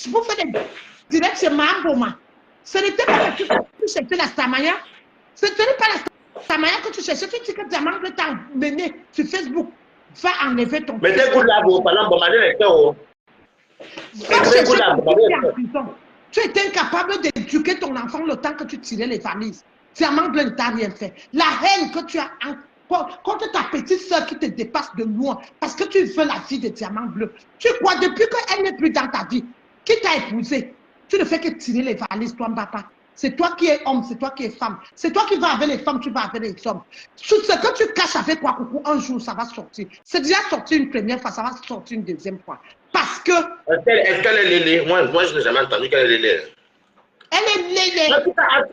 pour faire des directs chez Mamboma. Ce n'était pas que tu cherchais la Samaya. Ce n'était pas la Samaya que tu cherchais. Tu dis que Diamant t'a mené sur Facebook. Va enlever ton. Mais t'es là, vous parlez de tu étais incapable d'éduquer ton enfant le temps que tu tirais les valises. Diamant Bleu ne t'a rien fait. La haine que tu as contre ta petite soeur qui te dépasse de loin parce que tu veux la vie de Diamant Bleu. Tu crois depuis qu'elle n'est plus dans ta vie, qui t'a épousé, tu ne fais que tirer les valises, toi, papa. C'est toi qui es homme, c'est toi qui es femme. C'est toi qui vas avec les femmes, tu vas avec les hommes. Tout ce que tu caches avec quoi, coucou, un jour, ça va sortir. C'est déjà sorti une première fois, ça va sortir une deuxième fois. Parce que... Est-ce qu'elle est lélé? Moi, je n'ai jamais entendu qu'elle est lélé. Elle est lélé.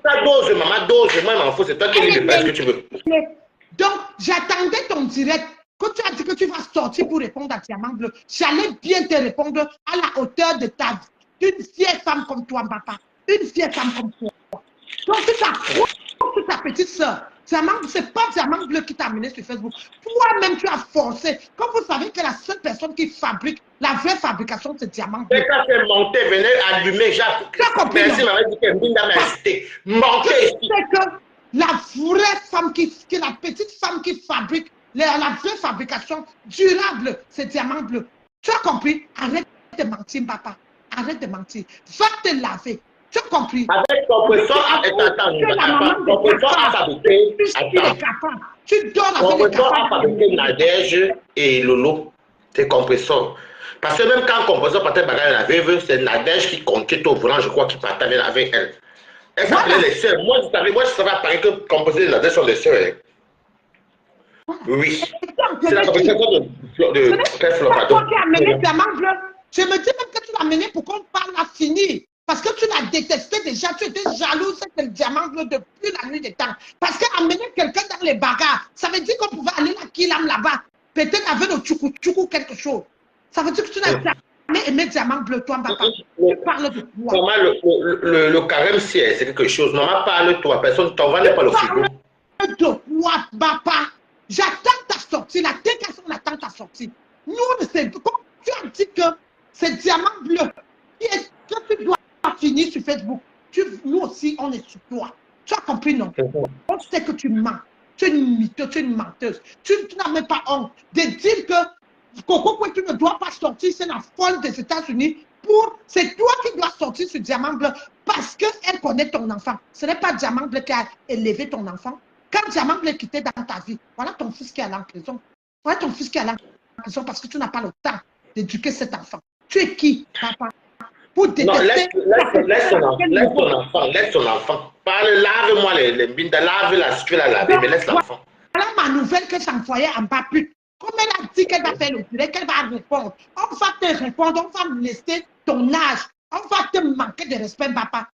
Ta dose, maman, dose. Moi, m'en fous, c'est toi qui dis ce que tu veux. Donc, j'attendais ton direct. Quand tu as dit que tu vas sortir pour répondre à Diamant Bleu, j'allais bien te répondre à la hauteur de ta vie. Une fière femme comme toi, papa. Une fière femme comme toi. Donc, tu t'accroches sur ta petite soeur. Ce n'est pas Diamant Bleu qui t'a amené sur Facebook. Toi-même, tu as forcé. Comme vous savez que la seule personne qui fabrique, la vraie fabrication, c'est Diamant Bleu. Mais quand c'est monté, venez allumer, Jacques. Merci, maman dit que Binda m'a incité. Monté ici. C'est que la vraie femme la petite femme qui fabrique, la vraie fabrication durable, c'est Diamant Bleu. Tu as compris? Arrête de mentir, papa. Arrête de mentir. Va te laver. Tu as compris? Avec ton poisson, ton poisson a fabriqué. Tu dors avec ton les poisson a fabriqué Nadège et Lolo. C'est compresseur. Parce que même quand compresseur partait bagarre la veuve, c'est Nadège qui comptait au volant, je crois, qui partait avec elle. Elle s'appelait les sœurs. Moi, je savais à Paris que composer les Nadège sont les sœurs. Oui. C'est la fabrication de je me dis même que tu l'as mené pour qu'on parle à finir. Parce que tu l'as détesté déjà, tu étais jalouse de le Diamant Bleu depuis la nuit des temps. Parce qu'amener quelqu'un dans les bagarres, ça veut dire qu'on pouvait aller la Kilam là-bas. Peut-être avec le tchoukou quelque chose. Ça veut dire que tu n'as jamais aimé Diamant Bleu, toi, papa. Tu parles de toi. Maman, le carême, c'est quelque chose. Maman, parle-toi. Personne ne t'envoie pas le frigo. De toi, papa. J'attends ta sortie. La déclaration, on attend ta sortie. Nous, c'est comme tu as dit que c'est Diamant Bleu que tu dois finir sur Facebook. Nous aussi, on est sur toi. Tu as compris, non? On sait que tu mens. Tu es une mytho, tu es une menteuse. Tu n'as même pas honte de dire que Coco, tu ne dois pas sortir, c'est la folle des États-Unis. C'est toi qui dois sortir sur Diamant Bleu parce qu'elle connaît ton enfant. Ce n'est pas Diamant Bleu qui a élevé ton enfant. Quand Diamant Bleu est quitté dans ta vie, voilà ton fils qui est à en prison. Voilà ton fils qui est à en prison parce que tu n'as pas le temps d'éduquer cet enfant. Tu es qui, papa? Pour détester... Non, laisse son enfant. Parle, lave-moi les bindas, lave-la si tu veux la laver, mais laisse l'enfant. Voilà ma nouvelle que j'envoyais en bas pute. Comme elle a dit qu'elle va faire le direct, qu'elle va répondre. On va te répondre, on va me laisser ton âge. On va te manquer de respect, papa.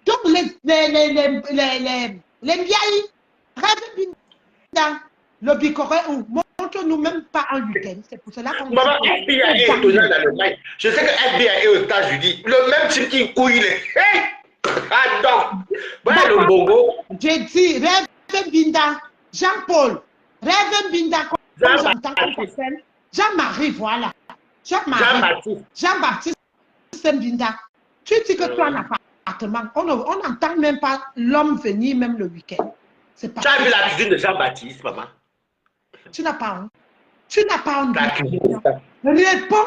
Donc, les miaïs, rêve binda, le bicoré, montre-nous même pas un week-end. C'est pour cela qu'on... Maman, FBI est étonnant dans le mail. Je sais que FBI est aux États-Unis. Le même type qui couille les... Hey! Ah donc, voilà le bongo. J'ai dit, rêve binda, Jean-Paul, rêve binda, comme j'entends qu'on s'appelle. Jean-Marie, voilà. Jean-Baptiste Binda. Tu dis que tu as un appartement. On n'entend même pas l'homme venir même le week-end. Tu as vu la cuisine de Jean-Baptiste, maman? Tu n'as pas honte. Tu n'as pas honte. Réponds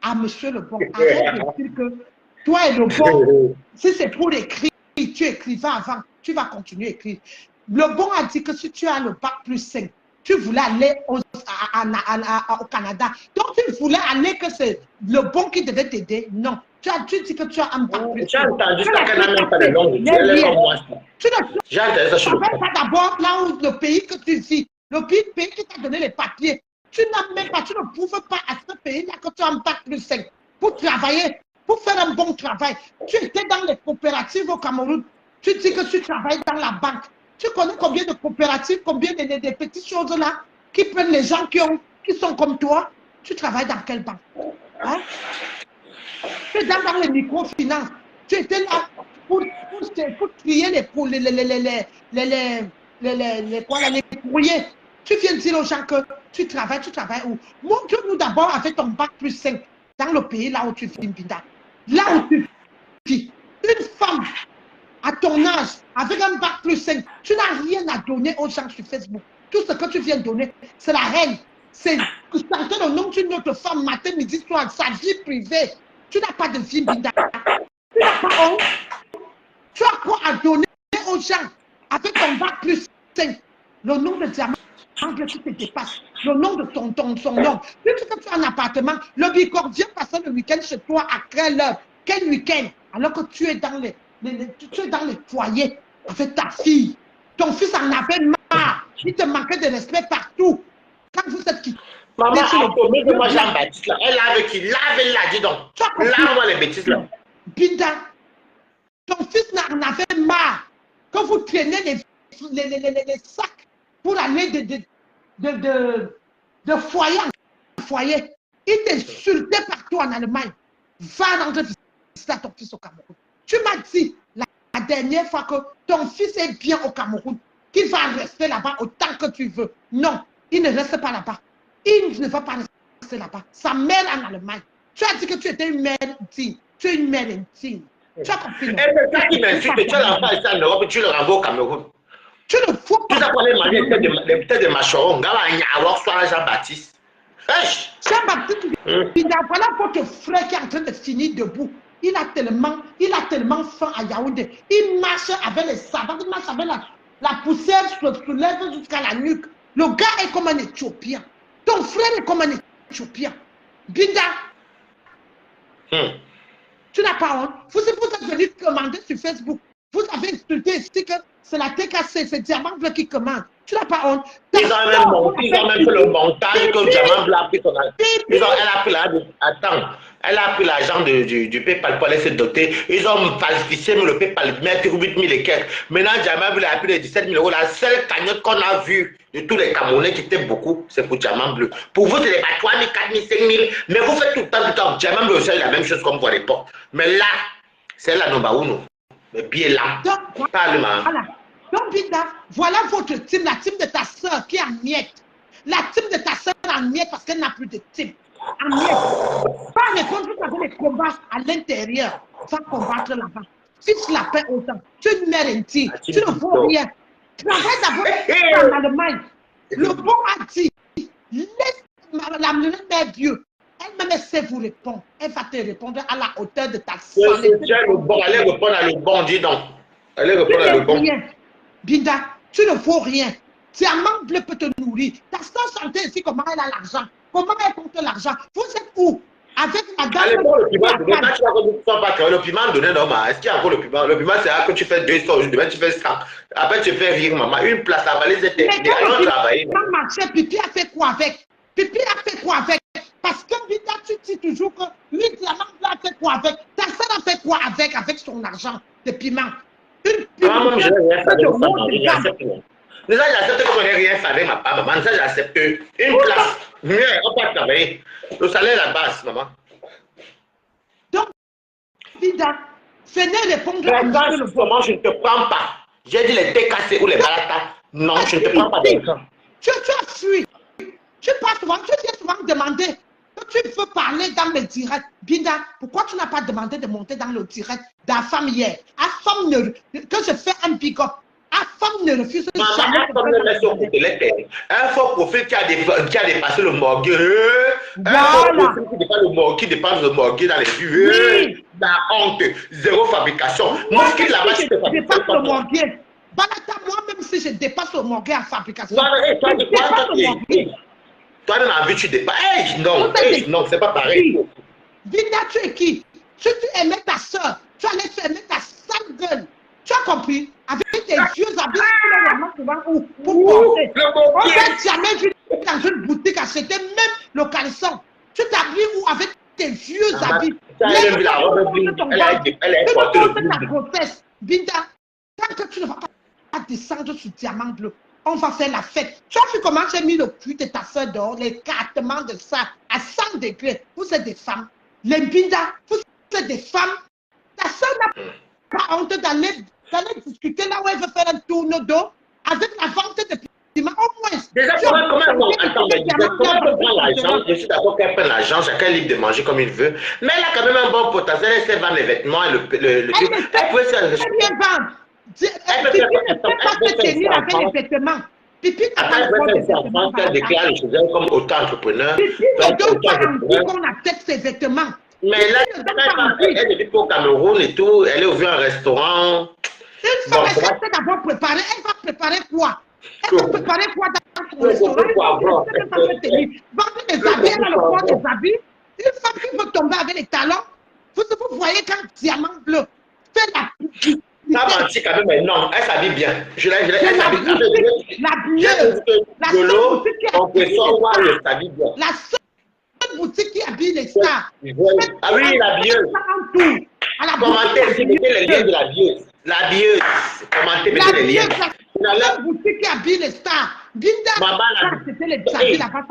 à monsieur le bon. Arrête de dire que toi et le bon, si c'est pour écrire, tu écrivais avant, tu vas continuer à écrire. Le bon a dit que si tu as le bac plus 5, tu voulais aller au Canada. Donc, tu voulais aller que c'est le bon qui devait t'aider. Non. Tu dis que tu as un bac plus 5. J'ai entendu ça qu'elle n'a même pas de langue. J'ai entendu ça sur le pas d'abord là où le pays que tu vis, le pays qui t'a donné les papiers. Tu n'as même pas, tu ne prouves pas à ce pays-là que tu as un bac plus 5 pour travailler, pour faire un bon travail. Tu étais dans les coopératives au Cameroun. Tu dis que tu travailles dans la banque. Tu connais combien de coopératives, combien de petites choses là qui prennent les gens qui sont comme toi? Tu travailles dans quelle banque? Hein? Tu es dans les microfinances. Tu étais là pour trier les courriers. Tu viens dire aux gens que tu travailles où? Montre-nous d'abord avec ton bac plus 5 dans le pays là où tu vis, Binda. Là où tu vis, une femme à ton âge, avec un bac plus 5, tu n'as rien à donner aux gens sur Facebook. Tout ce que tu viens donner, c'est la haine. C'est chanter le nom d'une autre femme matin, midi, soir, sa vie privée. Tu n'as pas de vie, Binda. Tu n'as pas honte. Tu as quoi à donner aux gens avec ton bac plus 5? Le nom de diamant qui te dépasse, le nom de son nom. Puisque tu as un appartement, le bicordien passe le week-end chez toi à quelle heure? Quel week-end? Alors que tu es dans les foyers avec ta fille. Ton fils en avait marre. Il te manquait de respect partout. Quand vous êtes quittés. Maman, moi Jean-Baptiste, elle l'a dit donc. Lave-moi les bêtises là. Binda, ton fils en avait marre. Quand vous traînez les sacs pour aller de foyer en foyer, il t'insultait partout en Allemagne. Va rendre visite à ton fils au Cameroun. Tu m'as dit la dernière fois que ton fils est bien au Cameroun, qu'il va rester là-bas autant que tu veux. Non, il ne reste pas là-bas. Il ne va pas rester là-bas. Sa mère en Allemagne. Tu as dit que tu étais une mère intime. Tu es une mère intime. Tu as compris? Et c'est ça qui m'insulte. Tu as l'enfant ici en Europe et tu le renvoies au Cameroun. Tu ne faut pas. Tu as parlé des têtes de machorons. Soit Jean-Baptiste. Jean-Baptiste, voilà votre frère qui est en train de finir debout. Il a tellement faim à Yaoundé. Il marche avec les sabbats, il marche avec la poussière se lève jusqu'à la nuque. Le gars est comme un Éthiopien. Ton frère est comme un Éthiopien. Binda, tu n'as pas honte. Vous êtes venu commander sur Facebook. Vous avez insulté ici que c'est la TKC, c'est Diamant Bleu qui commande. Tu n'as pas honte. Ils ont même fait le montage que Diamant Bleu a pris son elle a pris l'argent du PayPal pour aller se doter. Ils ont falsifié le PayPal, mettre 8 000 et quelques. Maintenant, Diamant Bleu a pris les 17 000 euros. La seule cagnotte qu'on a vue de tous les Camerounais qui étaient beaucoup, c'est pour Diamant Bleu. Pour vous, c'est les 3 000, 4 000, 5 000. Mais vous faites tout le temps. Diamant Bleu, c'est la même chose comme vous à l'époque. Mais là, c'est la Nombaouno. Le pied là. Voilà. Donc, Binda, voilà votre team, la team de ta soeur qui est en miettes. La team de ta soeur en miettes parce qu'elle n'a plus de team. En miettes. Pas répondre, vous avez les combats à l'intérieur. Va combattre là-bas. Fiche la paix autant. Tu es une mère intime. Tu ne vaux rien. Travaille d'abord en Allemagne. Le bon a dit, laisse la mère Dieu. Elle-même sait vous répondre. Elle va te répondre à la hauteur de ta soeur. Allez répondre à le bon, dis donc. Allez répondre à le bon. Binda, tu ne vaux rien. Diamant Bleu peut te nourrir. Ta soeur chantait ici comment elle a l'argent. Comment elle compte l'argent. Vous êtes où? Avec la dame. Allez, bon, le piment, le piment donné normal. Est-ce qu'il y a encore le piment? Le piment, c'est là que tu fais 200, demain tu fais 100. Après, tu fais rire, maman. Une place à valise est terminée. Allons travailler. Quand marché, Pipi a fait quoi avec? Pipi a fait quoi avec? Parce que Binda, tu dis toujours que lui, Diamant Bleu a fait quoi avec? Ta soeur a fait quoi avec son argent de piment? Une maman, je n'ai rien fait de ça. Déjà, j'accepte que je n'ai rien fait avec ma part, maman. Ça, j'accepte. Une place. Mieux, on peut travailler. Le salaire est la base, maman. Donc, Binda, venez répondre à comment je ne te prends pas. J'ai dit les TKC ou les balatas. Non, je ne te prends pas d'argent. Tu as fui. Tu viens souvent demander que tu veux parler dans mes directs. Binda, pourquoi tu n'as pas demandé de monter dans le direct d'Afam hier? Afam que je fais un pick-up. Afam ne refuse jamais. Afam ne met son côté. Un faux profil qui a dépassé le morgue. Voilà. Qui dépasse le morgue dans les vues. La honte. Zéro fabrication. Moi, ce qui là-bas, je dépasse le morgue. Balata, moi-même si je dépasse le morgue en fabrication. Toi, dans la vie, tu dépasses. Non, c'est pas pareil. Binda, tu es qui? Tu aimais ta soeur. Tu allais aimer ta sale gueule. Tu as compris? Avec tes vieux habits, tu vas où? Pour porter. On n'a jamais vu dans une boutique acheter même le caleçon. Tu t'habilles où avec tes vieux habits? Elle est portée ta grossesse. Binda, tant que tu ne vas pas descendre sur Diamant Bleu, on va faire la fête. Tu as vu comment j'ai mis le cul de ta soeur dehors, l'écartement de ça, à 100 degrés. Vous êtes des femmes. Les Binda, vous êtes des femmes. Ta soeur n'a pas honte d'aller discuter là où elle veut faire un tourne d'eau avec la vente de au moins. Déjà, comment attends, comment elle peut prendre l'argent? Je suis d'accord qu'elle prenne l'argent, chacun est libre de manger comme il veut. Mais elle a quand même un bon potentiel, elle sait vendre les vêtements et le truc. Elle peut se bien vendre. Pipi ne peut pas se tenir avec les vêtements. Pipi n'a pas le droit de vêtements. Elle déclare le chef comme auto-entrepreneur. Pipi ne donne pas envie qu'on achète ses vêtements. Mais là, elle est au Cameroun et tout, elle est ouverte un restaurant. Une fois qu'elle d'abord préparée, elle va préparer quoi? Elle va préparer quoi dans son restaurant? Vendre des habits, elle a le droit des habits. Une femme qui veut tomber avec les talons, vous voyez qu'un diamant bleu fait la publicité. Ça mentit quand même, mais non, elle s'habille bien. Elle s'habille bien. La seule boutique qui habille les stars. Ah oui, la bieuse. Commentez si mettez les liens de la bieuse. La bieuse. Commentez, mettez les liens. La seule boutique qui habille les stars. Binda, c'était les habits là-bas.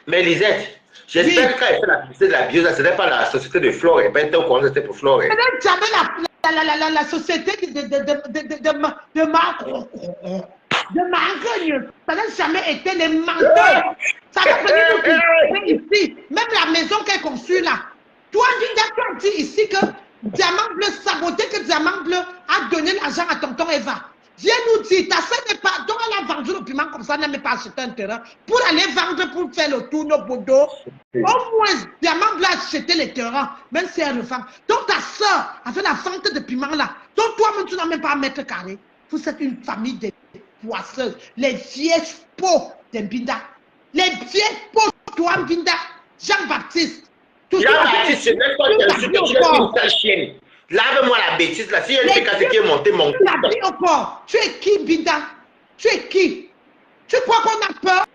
Mais Lisette, j'espère qu'elle fait la publicité de la bieuse, ce n'est pas la société de Flore. Elle était au courant, c'était pour Flore. Ce n'est jamais la société de Margogne. Ça n'a jamais été les menteurs. Ça va venir ici. Même la maison qu'elle construit là. Toi, Binda, tu as dit ici que Diamant Bleu saboté, que Diamant Bleu a donné l'argent à tonton Eva. Viens nous dire, ta soeur n'est pas. Donc elle a vendu le piment comme ça, elle n'a même pas acheté un terrain. Pour aller vendre, pour faire le tour, nos bodos. Au moins, Diamant Bleu a acheté les terrains, même si elle le vend. Donc ta soeur a fait la vente de piment là. Donc toi-même, tu n'as même pas un mètre carré. Vous êtes une famille de poisseuses. Les vieilles pots d'Mbinda. Les vieilles pots, toi, Mbinda. Jean-Baptiste. Jean-Baptiste, je n'ai pas une sale chienne. Lave-moi la bêtise là. Si elle fait casser qui est monté mon cou. Tu es qui, Binda? Tu es qui? Tu crois qu'on a peur?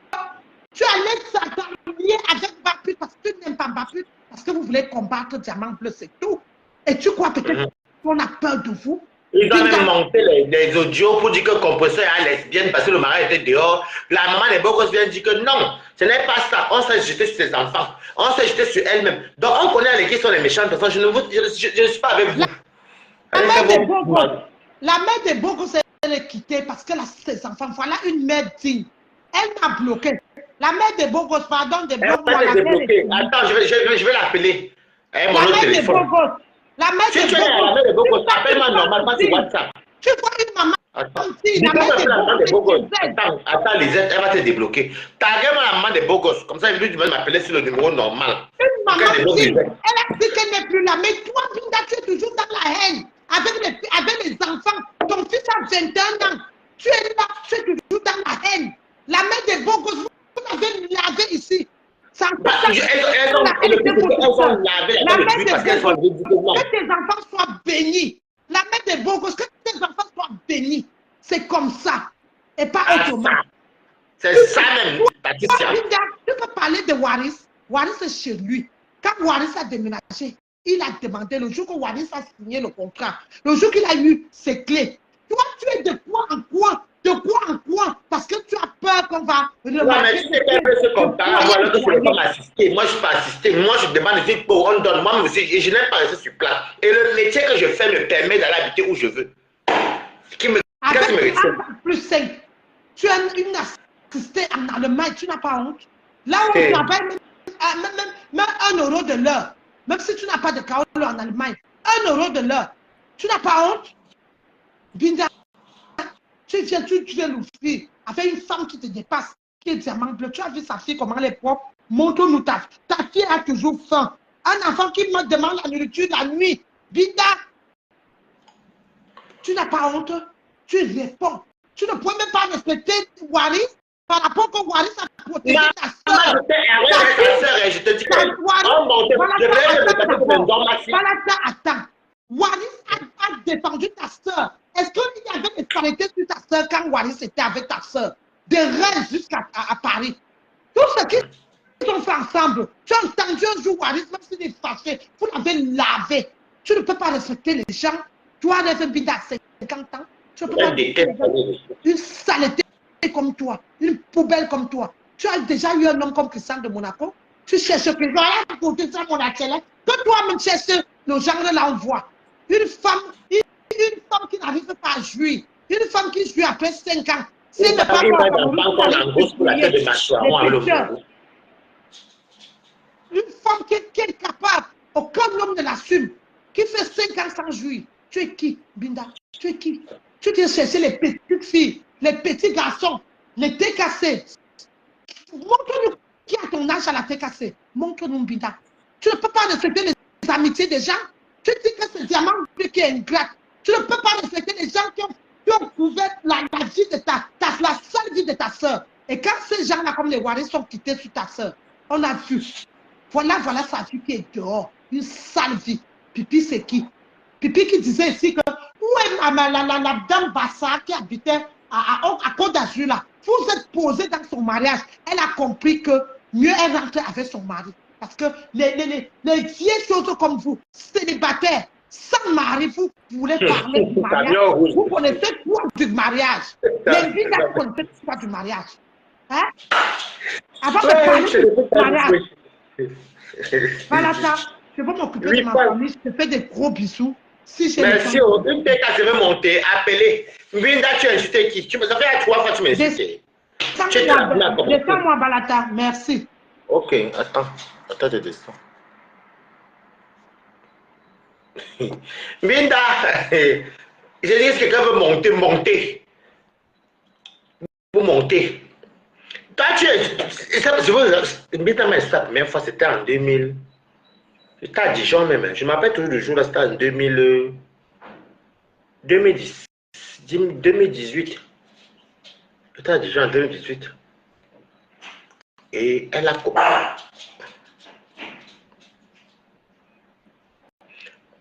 Tu allais s'attendre avec Baput parce que tu n'aimes pas Baput, parce que vous voulez combattre Diamant Bleu, c'est tout. Et tu crois peut-être qu'on a peur de vous? Ils ont même monté les audios pour dire que le compresseur est lesbienne parce que le mari était dehors. La maman des Bogos vient dire que non, ce n'est pas ça. On s'est jeté sur ses enfants. On s'est jeté sur elle-même. Donc on connaît les qui sont les méchantes personnes. Je ne suis pas avec vous. La mère des Bogos, elle est quittée parce qu'elle a ses enfants. Voilà une mère digne. Elle m'a bloqué. La mère des Bogos, pardon, des Bogos. Attends, je vais l'appeler. La mère des Bogos. La mère des Bogos, appelle-moi normalement sur WhatsApp. Tu vois une maman. Attends, Lisette, elle va te débloquer. Taguez-moi la maman des Bogos. Comme ça, lui, tu vas m'appeler sur le numéro normal. Une maman, elle a dit qu'elle n'est plus là. Mais toi, Binda, tu es toujours dans la haine. Avec les enfants. Ton fils a 21 ans. Tu es là, tu es toujours dans la haine. La mère des Bogos, vous l'avez lavé ici. Elles ont lavé la main parce qu'elles sont ridiculement. Que tes enfants soient bénis. La mère des Bogos, que tes enfants soient bénis. C'est comme ça. Et pas autrement. C'est ça même, Patricia. Tu peux parler de Waris. Waris est chez lui. Quand Waris a déménagé, il a demandé, le jour que Waris a signé le contrat, le jour qu'il a eu ses clés, toi, tu es de quoi en quoi? De quoi en quoi? Parce que tu as peur qu'on va... Non, mais tu sais qu'elle peut se comparer. Moi, je ne peux pas m'assister. Moi, je ne suis pas assisté. Moi, je demande des pour on donne. Moi aussi, et je n'aime pas rester sur place. Et le métier que je fais me permet d'aller habiter où je veux. Qu'est-ce qui me retient? Plus simple. Tu es une assistée en Allemagne, tu n'as pas honte. Là où tu travailles, même 1 euro de l'heure. Même si tu n'as pas de carole en Allemagne, 1 euro de l'heure. Tu n'as pas honte? Binda, tu viens l'ouvrir avec une femme qui te dépasse, qui est Diamant Bleu. Tu as vu sa fille, comment elle est propre? Montre-nous ta fille a toujours faim. Un enfant qui me demande la nourriture la nuit. Binda, tu n'as pas honte? Tu réponds. Tu ne peux même pas respecter Waris par rapport que Waris a protégé ta soeur. Je te dis que voilà ça, attends. Waris a défendu ta soeur. Est-ce qu'il y avait des qualités sur ta soeur quand Waris était avec ta soeur? De Rennes jusqu'à Paris. Tout ce qu'ils ont fait ensemble. Tu as entendu un jour Waris, même s'il est fâché, vous l'avez lavé. Tu ne peux pas respecter les gens. Toi, Binda, à 50 ans, tu ne peux pas une saleté comme toi, une poubelle comme toi. Tu as déjà eu un homme comme Christian de Monaco. Tu cherches que rien pour te dire mon atelier. Que toi-même cherches le genre là, on voit. Une femme qui n'arrive pas à jouir. Une femme qui joue après 5 ans, si elle n'est pas bonne, une femme qui est capable, aucun homme ne l'assume, qui fait 5 ans sans jouir. Tu es qui, Binda? Tu es qui? Tu viens chercher les petites filles, les petits garçons, les TKC. Montre-nous qui a ton âge à la TKC. Montre-nous, Binda. Tu ne peux pas respecter les amitiés des gens. Tu dis que c'est diamant qui est ingrate. Tu ne peux pas respecter les gens qui ont couvert la vie de la seule vie de ta soeur. Et quand ces gens-là, comme les Waris, sont quittés sur ta soeur, on a vu. Voilà sa vie qui est dehors. Une sale vie. Pipi, c'est qui? Pipi qui disait ici que où est la dame Bassa qui habitait à Côte d'Azur là? Vous êtes posé dans son mariage. Elle a compris que mieux elle rentrait avec son mari. Parce que les vieilles choses comme vous, célibataires, sans mari, vous voulez parler du mariage. Vous connaissez quoi du mariage? Les vies là, vous connaissez quoi du mariage? Hein? Avant de parler du mariage. Voilà ça. Je vais m'occuper de ma famille. Je te fais des gros bisous. Si merci. Une tête à se monter, appeler. Binda, tu as insulté qui? Ça fait 3 fois que tu m'as insulté. Descends-moi, Balata. Merci. Ok, attends, je descends. Binda, je dis que quelqu'un veut monter. Vous montez. Toi, Binda m'a ça, même fois, c'était en 2000. C'était à Dijon même. Je m'appelle toujours le jour là, c'était en 2018. J'étais à Dijon en 2018. Et elle a coupé.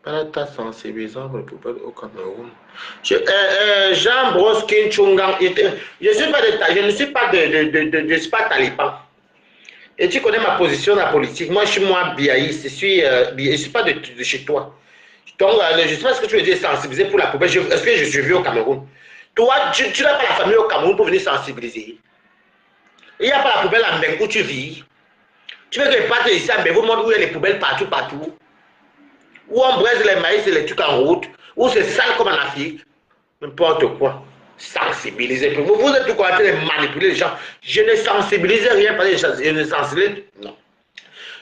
Palata sensibilisant pour le peuple au Cameroun. Jean Broskin Chungang. Je ne suis pas taliban. Et tu connais ma position dans la politique. Moi, je suis biaïste. Je ne suis pas de chez toi. Donc, je ne sais pas ce que tu veux dire sensibiliser pour la poubelle. Est-ce que je suis vu au Cameroun? Toi, tu n'as pas la famille au Cameroun pour venir sensibiliser. Il n'y a pas la poubelle à Mbeng où tu vis. Tu veux que je parte ici à Mbeng, vous montre où il y a les poubelles partout. Où on braise les maïs et les trucs en route. Où c'est sale comme en Afrique. N'importe quoi. Sensibiliser. Vous êtes tout en train de manipuler les gens. Je ne sensibilise rien parce que je ne sensibilise. Non.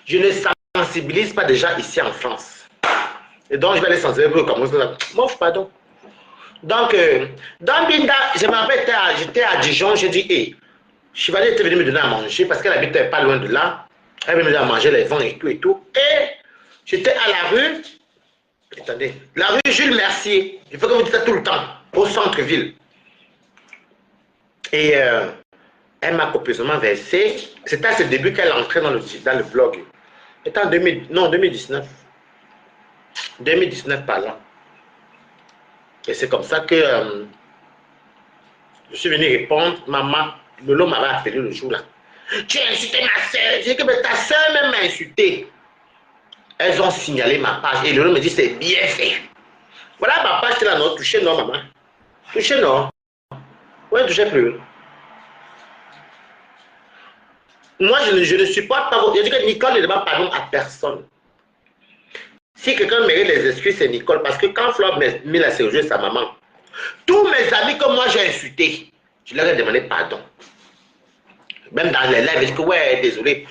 Je ne sensibilise pas des gens ici en France. Et donc je vais les sensibiliser pour commencer. Mouf, pardon. Donc, dans Binda, je me rappelle, j'étais à Dijon, j'ai dit, hey, Chevalier était venu me donner à manger parce qu'elle habitait pas loin de là. Elle venait me donner à manger les vents et tout et tout. Et j'étais à la rue, attendez, la rue Jules Mercier. Il faut que vous dites ça tout le temps, au centre-ville. Et elle m'a copieusement versé. C'était à ce début qu'elle entrait dans le blog. C'était en 2019. 2019 par là. Et c'est comme ça que je suis venu répondre. Maman, Lolo m'avait appelé le jour là. Tu as insulté ma soeur. J'ai dit que ta soeur même m'a insulté. Elles ont signalé ma page. Et Lolo me dit c'est bien fait. Voilà ma page, c'est là, non. Touchez non, maman. Touchez non. Oui, ne touchez plus. Moi, je ne supporte pas. Je dis que Nicole ne demande pardon à personne. Si quelqu'un mérite les excuses, c'est Nicole. Parce que quand Flore m'a mis la sérieuse sa maman, tous mes amis que moi j'ai insultés, je leur ai demandé pardon. Même dans les lives, je dis que ouais, désolé.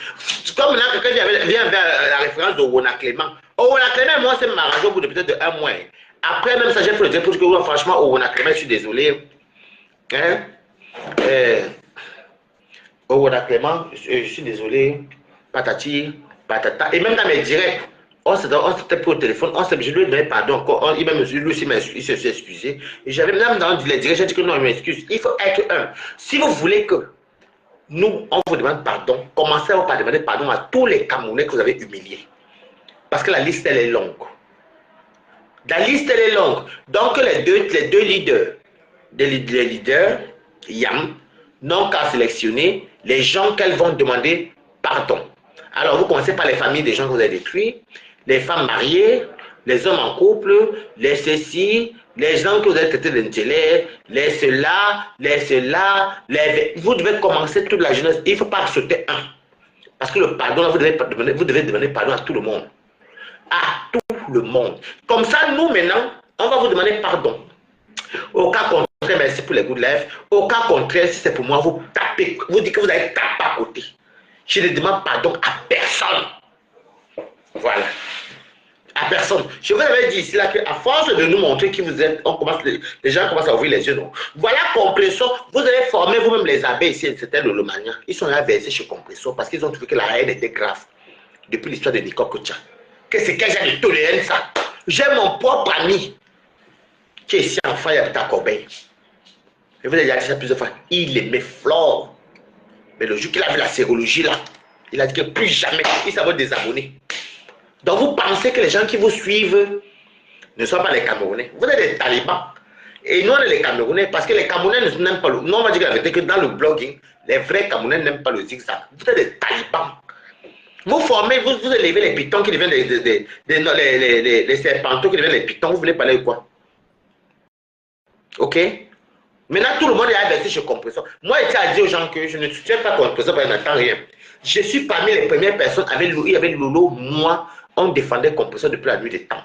Comme maintenant, quelqu'un vient vers la référence de Wona Clément. Wona Clément, moi, c'est m'arranger au bout de peut-être un mois. Après, même ça, j'ai fait le dire pour que franchement, Wona Clément, je suis désolé. Hein? Wona Clément, je suis désolé. Patati, patata. Et même dans mes directs, on s'était pris au téléphone, je lui ai donné pardon encore. Lui aussi, il se suis excusé. Et j'avais même dans les directs, j'ai dit que non, il m'excuse. Il faut être un. Si vous voulez que nous, on vous demande pardon, commencez par demander pardon à tous les Camerounais que vous avez humiliés. Parce que la liste, elle est longue. La liste, elle est longue. Donc, les deux leaders, les leaders, Yam, n'ont qu'à sélectionner les gens qu'elles vont demander pardon. Alors, vous commencez par les familles des gens que vous avez détruits, les femmes mariées, les hommes en couple, les ceci, les gens que vous avez traités d'intellect, les cela, vous devez commencer toute la jeunesse. Il ne faut pas sauter un. Parce que le pardon, vous devez demander pardon à tout le monde. À tout le monde. Comme ça, nous, maintenant, on va vous demander pardon. Au cas merci pour les good life. Au cas contraire, si c'est pour moi, vous tapez, vous dites que vous allez taper à côté. Je ne demande pardon à personne. Voilà. À personne. Je vous avais dit ici là qu'à force de nous montrer qui vous êtes, les gens commencent à ouvrir les yeux. Non? Voilà Compressor. Vous avez formé vous-même les abeilles ici, c'était le Lomania. Ils sont là versés chez Compressor parce qu'ils ont trouvé que la haine était grave. Depuis l'histoire de Nicole Kocha. Que c'est quel genre de tolérance ça? J'ai mon propre ami qui est ici en France, il habite à Corbeil. Je vous ai dit ça plusieurs fois. Il aimait Flore. Mais le jour qu'il a vu la sérologie là, il a dit que plus jamais, il s'en va désabonner. Donc vous pensez que les gens qui vous suivent ne sont pas les Camerounais. Vous êtes des talibans. Et nous on est les Camerounais parce que les Camerounais n'aiment pas le... Non, on va dire la vérité que dans le blogging, les vrais Camerounais n'aiment pas le zigzag. Vous êtes des talibans. Vous formez, vous élevez les pitons qui deviennent les serpentaux qui deviennent les pitons. Vous voulez parler de quoi? Ok? Maintenant, tout le monde est averti chez Compressor. Moi, je tiens à dire aux gens que je ne soutiens pas Compressor parce que je n'entends rien. Je suis parmi les premières personnes avec Lolo, moi, on défendait Compressor depuis la nuit des temps.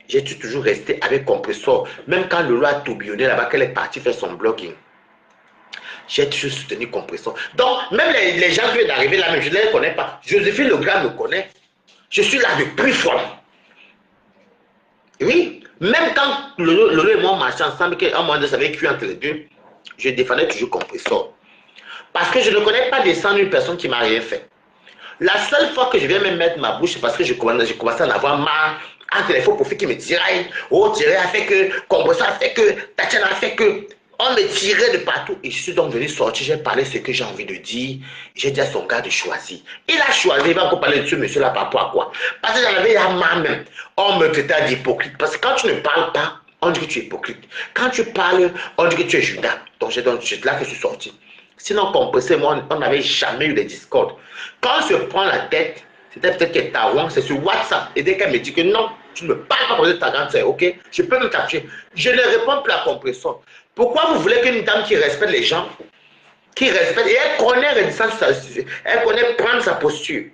J'ai toujours resté avec Compressor. Même quand Lolo a tourbillonné là-bas, qu'elle est partie faire son blogging. J'ai toujours soutenu Compressor. Donc, même les gens qui viennent d'arriver là, même, je ne les connais pas. Joséphine Legrand me connaît. Je suis là depuis fort. Oui, même quand Lolo et moi marchaient ensemble, qu'un moment de ça avait cuit entre les deux, je défendais toujours Compressor. Parce que je ne connais pas des 100 000 personnes qui ne m'ont rien fait. La seule fois que je viens me mettre ma bouche, c'est parce que je commençais à en avoir marre. Entre les faux profils qui me tiraillent. Oh, Thierry a fait que, Compressor a fait que, Tatiana a fait que. On me tirait de partout. Et je suis donc venu sortir, j'ai parlé ce que j'ai envie de dire. J'ai dit à son gars de choisir. Il a choisi, il va encore parler de ce monsieur-là par rapport à quoi? Parce que j'en avais la main même. On me traitait d'hypocrite. Parce que quand tu ne parles pas, on dit que tu es hypocrite. Quand tu parles, on dit que tu es Judas. Donc c'est là que je suis sorti. Sinon, Compressor, moi, on n'avait jamais eu de discorde. Quand on se prend la tête, c'était peut-être qu'elle Tarouan, c'est sur WhatsApp. Et dès qu'elle me dit que non, tu ne me parles pas comme ta grande sœur, ok? Je peux me capturer. Je ne réponds plus à Compressor. Pourquoi vous voulez qu'une dame qui respecte les gens, qui respecte, et elle elle connaît prendre sa posture.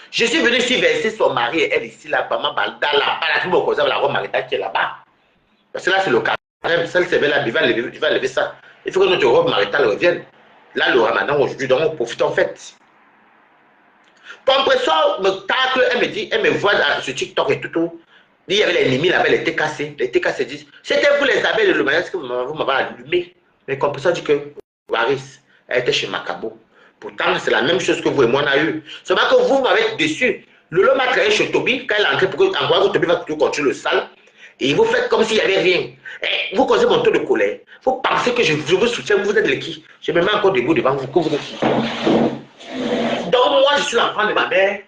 Je suis venu ici verser son mari et elle ici, là-bas, dans la robe maritale qui est là-bas. Parce que là, c'est le carême. Celle qui là, il va lever ça. Il faut que notre robe maritale revienne. Là, le ramadan, aujourd'hui, donc on profite en fait. Compressor me tacle, elle me dit, elle me voit sur TikTok et tout. Il y avait l'ennemi là-bas, les TKC. Les TKC disent, c'était vous les abeilles de l'humanité que vous m'avez allumé. Mais Compressor dit que Waris, elle était chez Macabo. Pourtant, c'est la même chose que vous et moi on a eu. Seulement que vous m'avez déçu. Lolo m'a créé chez Toby, quand il est entré pour que encore Toby va tout continuer le sale. Et vous faites comme s'il n'y avait rien. Et vous causez mon taux de colère. Vous pensez que je vous soutiens, vous êtes les qui? Je me mets encore debout devant vous, que vous êtes. Donc moi, je suis l'enfant de ma mère.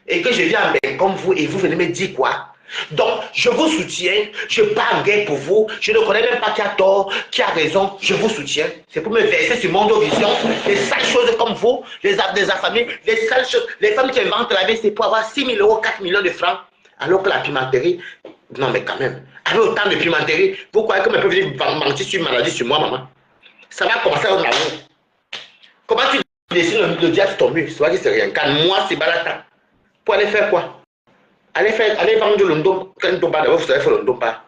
Et que je viens comme vous, et vous venez me dire quoi? Donc, je vous soutiens, je pars en guerre pour vous, je ne connais même pas qui a tort, qui a raison, je vous soutiens. C'est pour me verser sur mon vision, les sales choses comme vous, les affamés, les sales choses, les femmes qui inventent la vie, c'est pour avoir 6 000 euros, 4 millions de francs, alors que la pimenterie, non mais quand même, avec autant de pimenterie, vous croyez que je peux venir mentir sur une maladie sur moi, maman? Ça va commencer à l'amour. Comment tu dessines le diable sur ton mur? C'est vrai que c'est rien. Quand moi, c'est balata. Pour aller faire quoi? Allez vendre le ndom, quand on tombe d'abord, vous savez faire le ndom pas.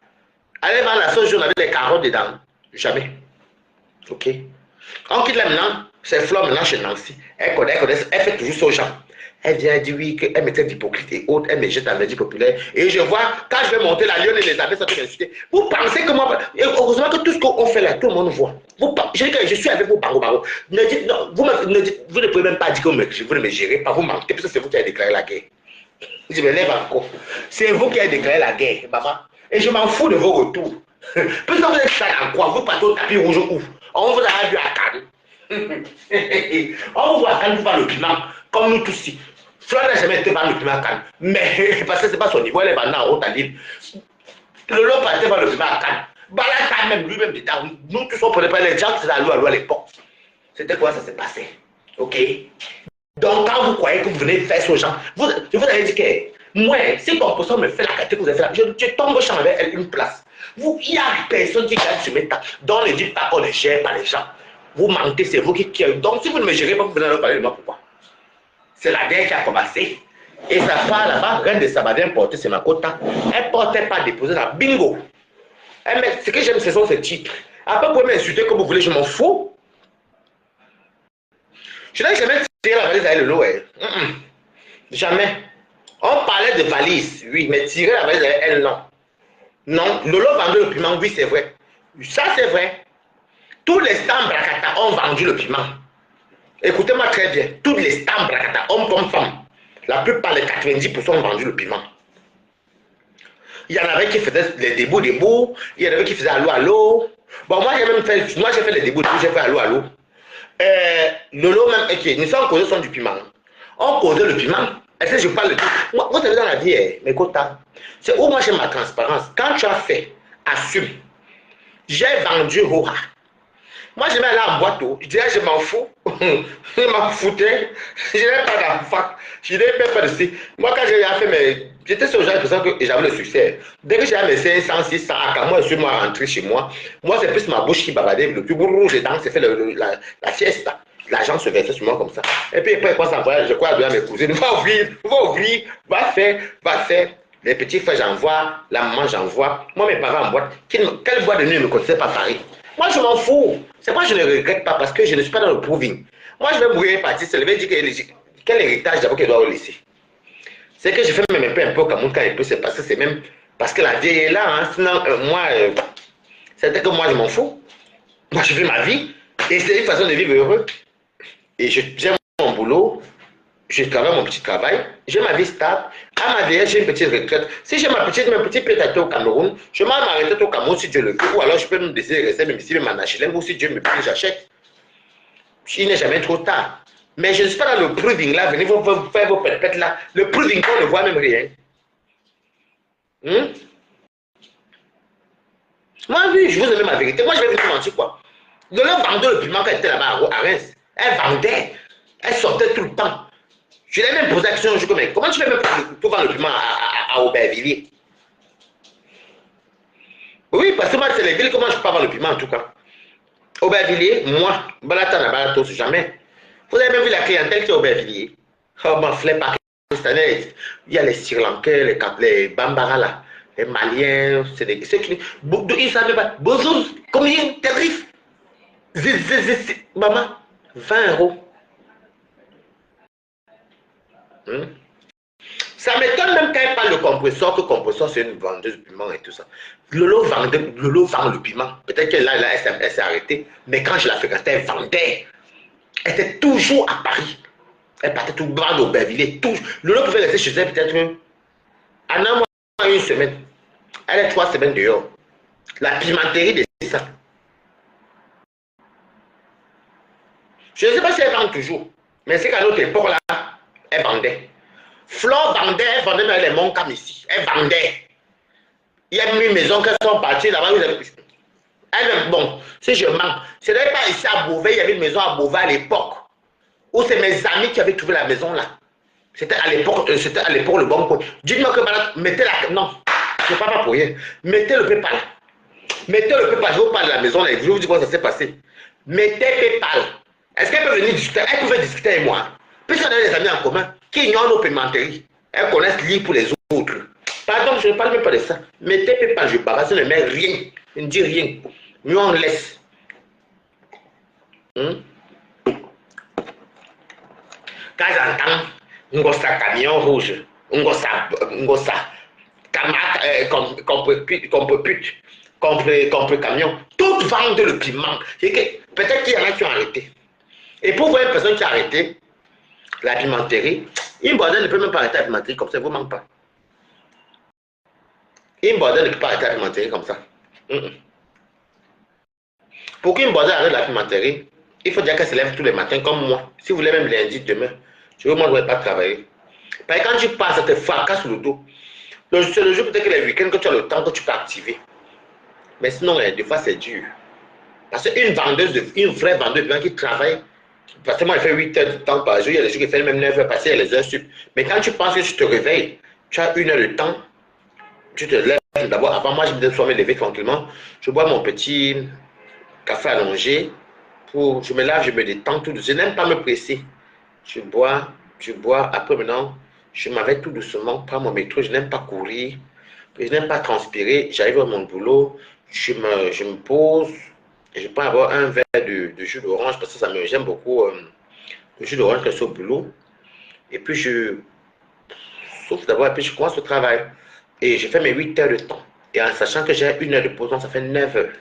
Allez vendre la sauce jaune avec des carottes dedans. Jamais. Ok. On quitte là maintenant, c'est Flore maintenant chez Nancy. Elle connaît, elle fait toujours ça aux gens. Elle vient dire oui, qu'elle mettait d'hypocrite et autres, elle me jette la médie populaire. Et je vois, quand je vais monter la lionne et les abeilles, ça peut m'insulter. Vous pensez que moi, et heureusement que tout ce qu'on fait là, tout le monde voit. Je suis avec vous, Bango. Ne dites, non, vous ne pouvez même pas dire que vous ne me gérez pas, vous mentez, parce que c'est vous qui avez déclaré la guerre. Je me lève encore. C'est vous qui avez déclaré la guerre, maman. Et je m'en fous de vos retours. Puisque vous êtes ça en quoi? Vous partez au tapis rouge ou on vous a vu à Cannes. On vous voit à Cannes, vous parlez le piment, comme nous tous ici. Flore n'a jamais été par le piment à Cannes. Mais parce que ce n'est pas son niveau, elle est maintenant en haute à l'île. Le lot partait par le piment à Cannes. Balata même, lui-même, nous tous on prenait pas les gens qui étaient à l'eau à l'époque. C'était quoi ça s'est passé? Ok? Donc, quand vous croyez que vous venez faire ce genre, je vous avais dit que moi, si Compressor me fait la qualité que vous avez fait là, je tombe au champ avec une place. Il y a personne qui gagne sur mes tas. Donc, ne dites pas qu'on ne gère pas les gens. Vous mentez, c'est vous qui. Donc, si vous ne me gérez pas, vous venez leur parler de moi. Pourquoi? C'est la guerre qui a commencé. Et ça part là-bas, Reine de Sabadien portait, c'est ma quota. Elle ne portait pas déposé dans bingo. Mais ce que j'aime, ce sont ces titres. Après, vous pouvez m'insulter comme vous voulez, je m'en fous. Je n'ai jamais tiré la valise avec le lot. Jamais. On parlait de valise, oui, mais tirer la valise avec elle, non. Non, Lolo vendait le piment, oui, c'est vrai. Ça, c'est vrai. Tous les stands Brakata ont vendu le piment. Écoutez-moi très bien. Tous les stands Brakata, hommes comme femmes, la plupart, les 90% ont vendu le piment. Il y en avait qui faisaient les débouts, il y en avait qui faisaient allô. Bon, moi, j'ai fait les débouts, j'ai fait allô. Lolo même, ok, nous sommes causés sur du piment. On causait le piment. Est-ce que je parle de tout? Moi, vous savez, dans la vie, mes quotas, c'est où moi j'ai ma transparence. Quand tu as fait, assume. J'ai vendu Hora. Moi, je mets là en boîte, je disais, je m'en fous. Je m'en foutais. Je n'ai pas d'enfant. Je n'ai même pas de si. Moi, quand j'ai fait mes. J'étais sur le genre que j'avais le succès. Dès que j'ai mes 500, 600, à moi, je suis rentré chez moi. Moi, c'est plus ma bouche qui bavardait. Le plus rouge dedans, c'est fait la siesta. L'argent se versait sur moi comme ça. Et puis après, quoi, ça va, je crois à mes cousines. Va ouvrir, va faire. Les petits frères, j'envoie. La maman, j'envoie. Moi, mes parents en boîte. Quelle boîte de nuit ne me connaissait pas Paris? Moi, je m'en fous. C'est moi, je ne regrette pas parce que je ne suis pas dans le proving. Moi, je vais mourir partir. Ça veut dire quel héritage d'abord qu'elle doit laisser. C'est que je fais même un peu au Cameroun quand il peut se passer. C'est même parce que la vieille est là. Hein. Sinon, c'est que moi, je m'en fous. Moi, je vis ma vie. Et c'est une façon de vivre heureux. Et j'aime mon boulot. Je travaille mon petit travail. J'ai ma vie stable. À ma vieillesse, j'ai une petite retraite. Si j'ai mon petit pétato au Cameroun, je m'en m'arrêter au Cameroun si Dieu le veut. Ou alors je peux me décider de rester même ici, même en HLM, ou si Dieu me plaît, j'achète. Il n'est jamais trop tard. Mais je ne suis pas dans le proving là. Venez vous faire vos pètes là. Le proving, on ne voit même rien. Moi, oui, je vous ai dit ma vérité. Moi, je vais vous mentir quoi. De leur vendeur le piment quand elle était là-bas à Reims. Elle vendait. Elle sortait tout le temps. Je l'ai même posé la question un jour, mais comment tu fais pour vendre le piment à Aubervilliers? Oui, parce que moi, c'est les villes, comment je peux pas vendre le piment en tout cas. Aubervilliers, moi, Balatana, Balatos, jamais. Vous avez même vu la clientèle qui est Aubervilliers. Oh, mon flemme pakistanais. Il y a les Sri Lankais, les Bambara là, les Maliens, c'est des. Ils savent pas. Bonjour, combien tarif? Maman, 20 €. Ça m'étonne même quand elle parle de compresseur, que compresseur c'est une vendeuse de piment et tout ça. Lolo vend le piment. Peut-être que là, elle s'est arrêtée. Mais quand je la fréquentais, elle vendait. Elle était toujours à Paris. Elle partait tout bas d'Aubervilliers. Lolo pouvait rester chez elle peut-être un mois, une semaine. Elle est 3 semaines dehors. La pimenterie c'est ça. Je ne sais pas si elle vend toujours. Mais c'est qu'à notre époque là, elle vendait. Flore vendait, elle vendait même les Montcalm ici. Elle vendait. Il y a une maison qu'elles sont parties là-bas. Elle, bon, si je mens, ce n'est pas ici à Beauvais, il y avait une maison à Beauvais à l'époque. Où c'est mes amis qui avaient trouvé la maison là. C'était à l'époque le bon coin. Dites-moi que mettez la. Non, je ne parle pas pour rien. Mettez le PayPal. Mettez le PayPal. Je vous parle de la maison là. Je vous dis comment ça s'est passé. Mettez PayPal. Est-ce qu'elle peut venir discuter? Elle pouvait discuter avec moi. Puisqu'on a des amis en commun qui ignorent nos pimenteries. Elles connaissent lire pour les autres. Pardon, je ne parle même pas de ça. Mettez PayPal, je parle. Je ne mets rien. Je ne dis rien. Mieux on laisse. Quand j'entends Ngossa camion rouge, Ngossa contre camion, toutes vendent le piment. Peut-être qu'il y en a qui ont arrêté. Et pour voir une personne qui a arrêté la pimenterie, une bordelle ne peut même pas arrêter la pimenterie comme ça, vous ne manque pas. Une bordelle ne peut pas arrêter la pimenterie comme ça. Pour qu'une bordelle arrête la pimenterie, il faut dire qu'elle se lève tous les matins comme moi. Si vous voulez même lundi, demain, je ne vais pas travailler. Parce que quand tu passes, ça te fracasse le dos. C'est le jour peut-être que les week-ends que tu as le temps que tu peux activer. Mais sinon, des fois, c'est dur. Parce qu'une vraie vendeuse qui travaille, parce que moi, je fais 8 heures de temps par jour, il y a des jours qui font même 9 heures passer, il y a les heures sup. Mais quand tu penses que tu te réveilles, tu as 1 heure de temps, tu te lèves d'abord. Avant moi, je me lever tranquillement. Je bois mon petit café allongé. Je me lave, je me détends tout doucement. Je n'aime pas me presser. Je bois. Après maintenant, je m'arrête tout doucement, prends mon métro. Je n'aime pas courir. Je n'aime pas transpirer. J'arrive à mon boulot. je me pose, et je peux avoir un verre de jus d'orange parce que j'aime beaucoup le jus d'orange que c'est au boulot. Et puis je souffle d'abord, et puis je commence le travail. Et je fais mes 8 heures de temps. Et en sachant que j'ai 1 heure de pause, donc ça fait 9 heures.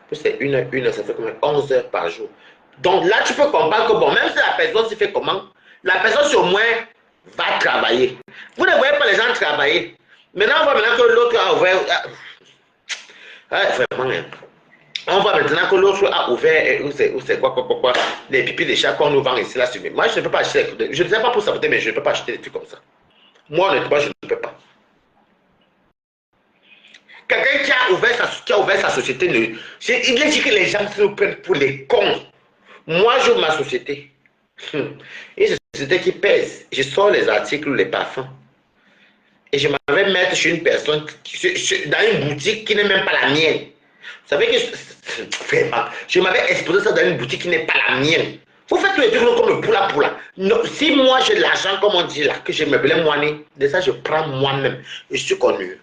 Puis c'est 1 heure, ça fait comme 11 heures par jour. Donc là, tu peux comprendre que bon, même si la personne se fait comment, la personne sur moins va travailler. Vous ne voyez pas les gens travailler. Maintenant, on voit maintenant que l'autre a ouvert. Vraiment, hein. On voit maintenant que l'autre a ouvert, ou c'est quoi, les pipis des chats qu'on nous vend ici, là. Moi, je ne peux pas acheter. Je ne sais pas pour saboter, mais je ne peux pas acheter des trucs comme ça. Moi, honnêtement, je ne peux pas. Quelqu'un qui a ouvert sa société, il a dit que les gens se prennent pour les cons. Moi, j'ouvre ma société. Une société qui pèse. Je sors les articles, les parfums. Et je m'en vais mettre chez une personne, dans une boutique qui n'est même pas la mienne. Vous savez que, vraiment, je m'avais exposé ça dans une boutique qui n'est pas la mienne. Vous faites tous les trucs comme le poula. Non, si moi j'ai de l'argent, comme on dit là, que je me blâme moi, de ça je prends moi-même. Je suis connu.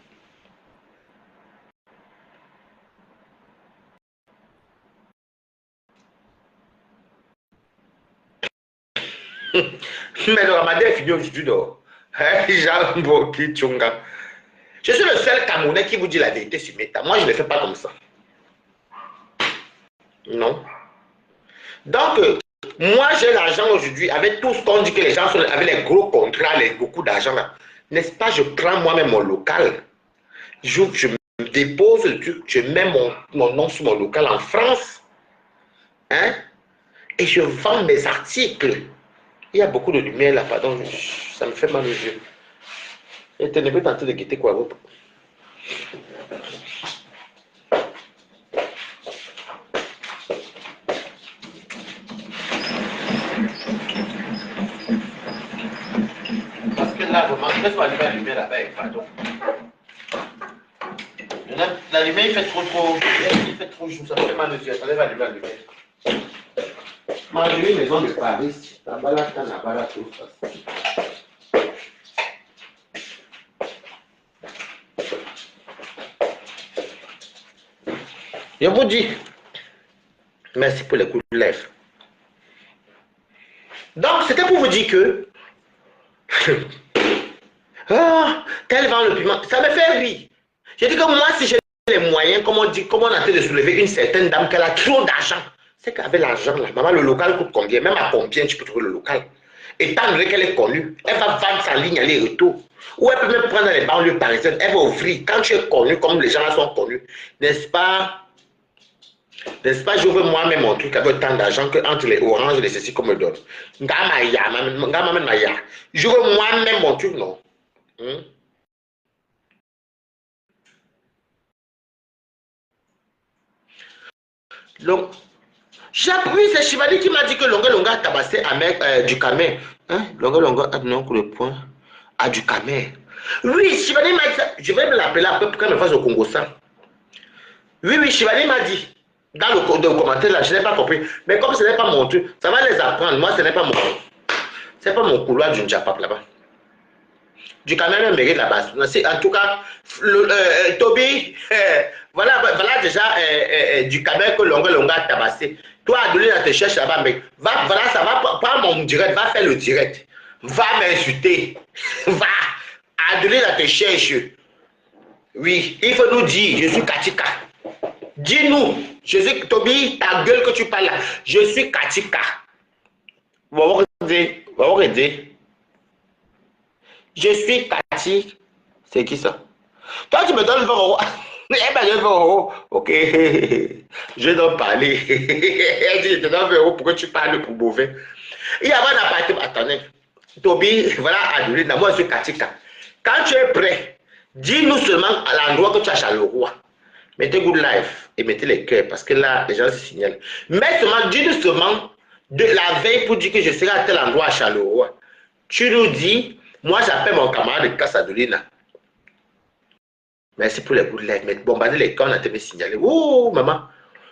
Mais le ramadan est fini aujourd'hui, donc. Je suis le seul Camerounais qui vous dit la vérité sur Meta. Moi, je ne le fais pas comme ça. Non. Donc, moi, j'ai l'argent aujourd'hui, avec tout ce qu'on dit que les gens sont avec les gros contrats, beaucoup d'argent là. N'est-ce pas, je prends moi-même mon local. Je me dépose le truc, je mets mon nom sur mon local en France. Hein? Et je vends mes articles. Il y a beaucoup de lumière là, pardon, ça me fait mal aux yeux. Et tu ne peux tenter de guetter quoi, vous? Parce que là, vraiment, je laisse allumer la lumière là-bas, pardon. La lumière, il fait trop chaud, ça me fait mal aux yeux. Attendez, va allumer la lumière. Moi, j'ai une maison de Paris. Là-bas, là, là-bas, là, tout ça. Je vous dis, merci pour les coups de lèvres. Donc, c'était pour vous dire que tel vend le piment, ça me fait rire. Je dis que moi, si j'ai les moyens, comme on dit, comment on a fait de soulever une certaine dame qui a trop d'argent, c'est qu'avec l'argent, là, maman, le local coûte combien? Même à combien tu peux trouver le local? Étant donné qu'elle est connue, elle va vendre sa ligne aller-retour. Ou elle peut même prendre les banlieues parisiennes, elle va ouvrir. Quand tu es connu, comme les gens là sont connus, n'est-ce pas? N'est-ce pas, j'ouvre moi-même mon truc avec tant d'argent que entre les oranges et les ceci qu'on me donne. J'ouvre moi-même mon truc, non? Donc, j'ai appris, c'est Chivali qui m'a dit que Longa a tabassé avec du camé. Hein? Longa a donné un coup de poing à du camé. Oui, Chivali m'a dit ça. Je vais me l'appeler après pour qu'elle me fasse au Congo ça. Oui, Chivali m'a dit. Dans le commentaire là, je n'ai pas compris. Mais comme ce n'est pas mon truc, ça va les apprendre. Moi, ce n'est pas mon. C'est pas mon couloir du Njapap là-bas. Du camé même mérite là-bas. En tout cas, Toby, voilà déjà du camé que Longa a tabassé. Toi, Adeline, te cherche là-bas, mec. Voilà, ça va pas mon direct, va faire le direct. Va m'insulter. Va. Adeline, te cherche. Oui, il faut nous dire, je suis Katika. Dis-nous, je suis Toby, ta gueule que tu parles là. Je suis Katika. On va dire. Je suis Kati. C'est qui ça? Toi, tu me donnes 20 euros. Eh ben, 20 euros. Ok. Je dois parler. Elle dit, je te donne 20 euros pour que tu parles pour mauvais. Il y a un appartement. Attendez. Toby, voilà, Adeline. Moi, je suis Katika. Quand tu es prêt, dis-nous seulement à l'endroit que tu as Charleroi. Mettez good life et mettez les cœurs parce que là, les gens se signalent. Mais seulement, dis-nous seulement de la veille pour dire que je serai à tel endroit à Charleroi. Tu nous dis, moi j'appelle mon camarade de casse Adelina. Merci pour les good life. Mais bombarder les cœurs, on a été signalé. Ouh, maman.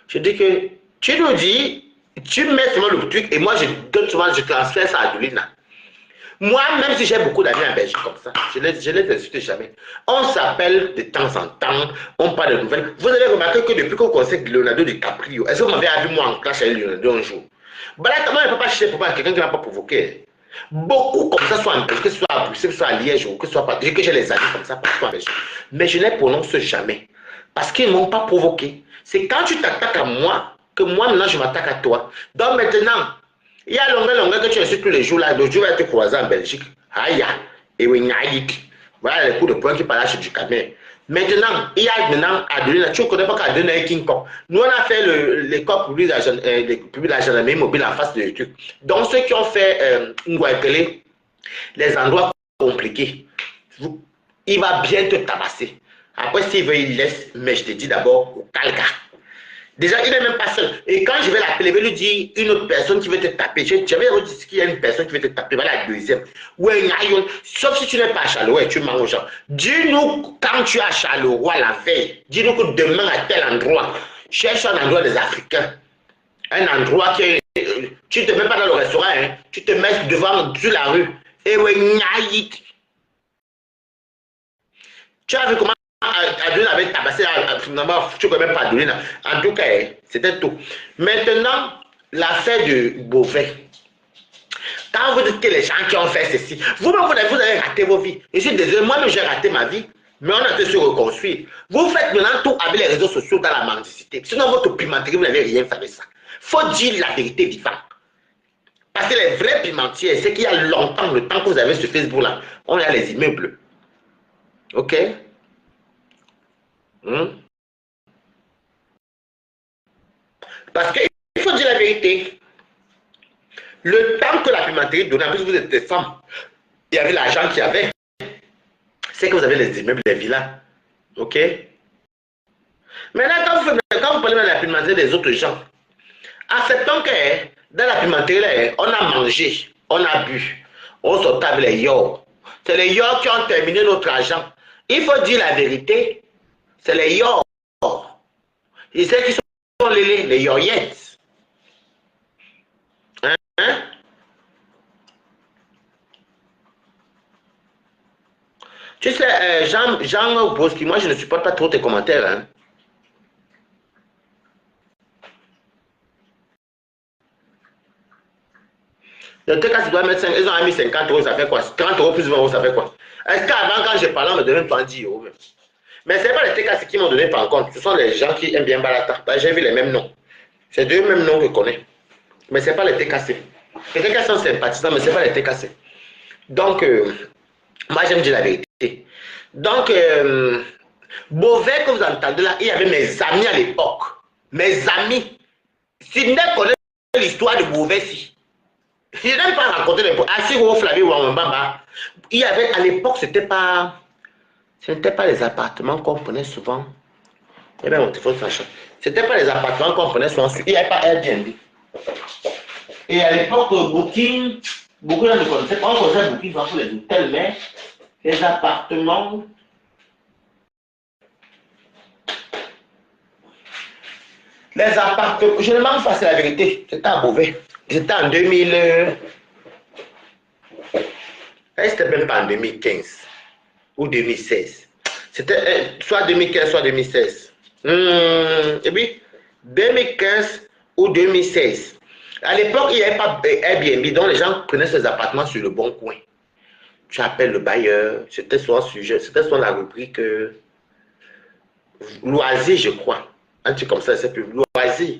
Je dis que tu nous dis, tu mets seulement le truc et moi je donne souvent, je transfère ça à Adelina. Moi, même si j'ai beaucoup d'amis en Belgique comme ça, je ne les insulte jamais. On s'appelle de temps en temps, on parle de nouvelles. Vous avez remarqué que depuis qu'on conseille Leonardo DiCaprio, est-ce que vous m'avez vu moi en clash avec Leonardo un jour? Bah là, comment il ne peut pas chercher pour quelqu'un qui ne m'a pas provoqué? Beaucoup comme ça, soit en Belgique, que ce soit à Bruxelles, que ce soit à Liège, ou que ce soit pas. Que j'ai les amis comme ça partout en Belgique. Mais je ne les prononce jamais. Parce qu'ils ne m'ont pas provoqué. C'est quand tu t'attaques à moi, que moi maintenant je m'attaque à toi. Donc maintenant, il y a longueur que tu insultes tous les jours là, le jour va te croiser en Belgique. Aïe, et oui, voilà les coups de poing qui parlent du camion. Maintenant, il y a maintenant Adeline, tu ne connais pas qu'Adeline est King Kong. Nous, on a fait l'école publique de la gendarmerie mobile en face de truc. Donc, ceux qui ont fait les endroits compliqués, il va bien te tabasser. Après, s'il veut, il laisse, mais je te dis d'abord, au calga. Déjà, il n'est même pas seul. Et quand je vais l'appeler, je vais lui dire une autre personne qui veut te taper. Je vais lui dire qu'il y a une personne qui veut te taper. Voilà la deuxième. Ouais, sauf si tu n'es pas à Charleroi, tu manges aux gens. Dis-nous quand tu es à Charleroi la veille. Dis-nous que demain à tel endroit. Cherche un endroit des Africains. Un endroit qui est. Tu ne te mets pas dans le restaurant, hein. Tu te mets devant, sur la rue. Et ouais, tu as vu comment Adeline avait tabassé, finalement, tu ne connais même pas Adeline. En tout cas, c'était tout. Maintenant, l'affaire de Beauvais. Quand vous dites que les gens qui ont fait ceci, vous-même, vous avez raté vos vies. Je suis désolé, moi-même, j'ai raté ma vie. Mais on a été se reconstruire. Vous faites maintenant tout avec les réseaux sociaux dans la mendicité. Sinon, votre pimenterie, vous n'avez rien fait avec ça. Il faut dire la vérité vivante. Parce que les vrais pimentiers, c'est qu'il y a longtemps, le temps que vous avez sur Facebook-là, on a les immeubles. OK? Parce qu'il faut dire la vérité. Le temps que la pimenterie donnait, en plus vous êtes des femmes, il y avait l'argent qu'il y avait. C'est que vous avez les immeubles, les villas. OK? Maintenant, quand vous parlez de la pimenterie des autres gens, acceptons que dans la pimenterie, on a mangé, on a bu, on sortait avec les yorks. C'est les yorks qui ont terminé notre argent. Il faut dire la vérité. C'est les yorks. Et ceux qui sont les yoryettes. Hein? Tu sais, Jean Boski, moi je ne supporte pas trop tes commentaires. Hein? Le TK, tu dois mettre 5, ils ont mis 50 euros, ça fait quoi? 30 euros plus 20 euros, ça fait quoi? Est-ce qu'avant, quand j'ai parlé, on me donnait 10 euros même. Mais ce n'est pas les TK qui m'ont donné par contre. Ce sont les gens qui aiment bien Balata. J'ai vu les mêmes noms. C'est deux mêmes noms que je connais. Mais ce n'est pas les TKC. Les TKC sont sympathisants, mais ce n'est pas les TKC. Donc, moi j'aime dire la vérité. Donc, Beauvais que vous entendez là, il y avait mes amis à l'époque. Mes amis. Sidney connaît l'histoire de Beauvais si. Je n'aime pas raconter les Assiro, Flavie ou Mbamba. Il y avait à l'époque, ce n'était pas les appartements qu'on prenait souvent. Eh bien, mon téléphone s'achète. Ce n'était pas les appartements qu'on prenait souvent. Il n'y avait pas Airbnb. Et à l'époque, Booking, beaucoup de gens ne connaissaient pas. On connaissait Booking pour les hôtels, mais les appartements. Les appartements, je ne m'en fasse la vérité. C'était à Beauvais. C'était en 2000. C'était même pas en 2015 ou 2016. C'était soit 2015, soit 2016. Et puis, 2015 ou 2016. À l'époque, il n'y avait pas Airbnb, donc les gens prenaient ces appartements sur le bon coin. Tu appelles le bailleur, c'était soit sujet, c'était soit la rubrique loisir, je crois. Un truc comme ça, c'est plus loisir.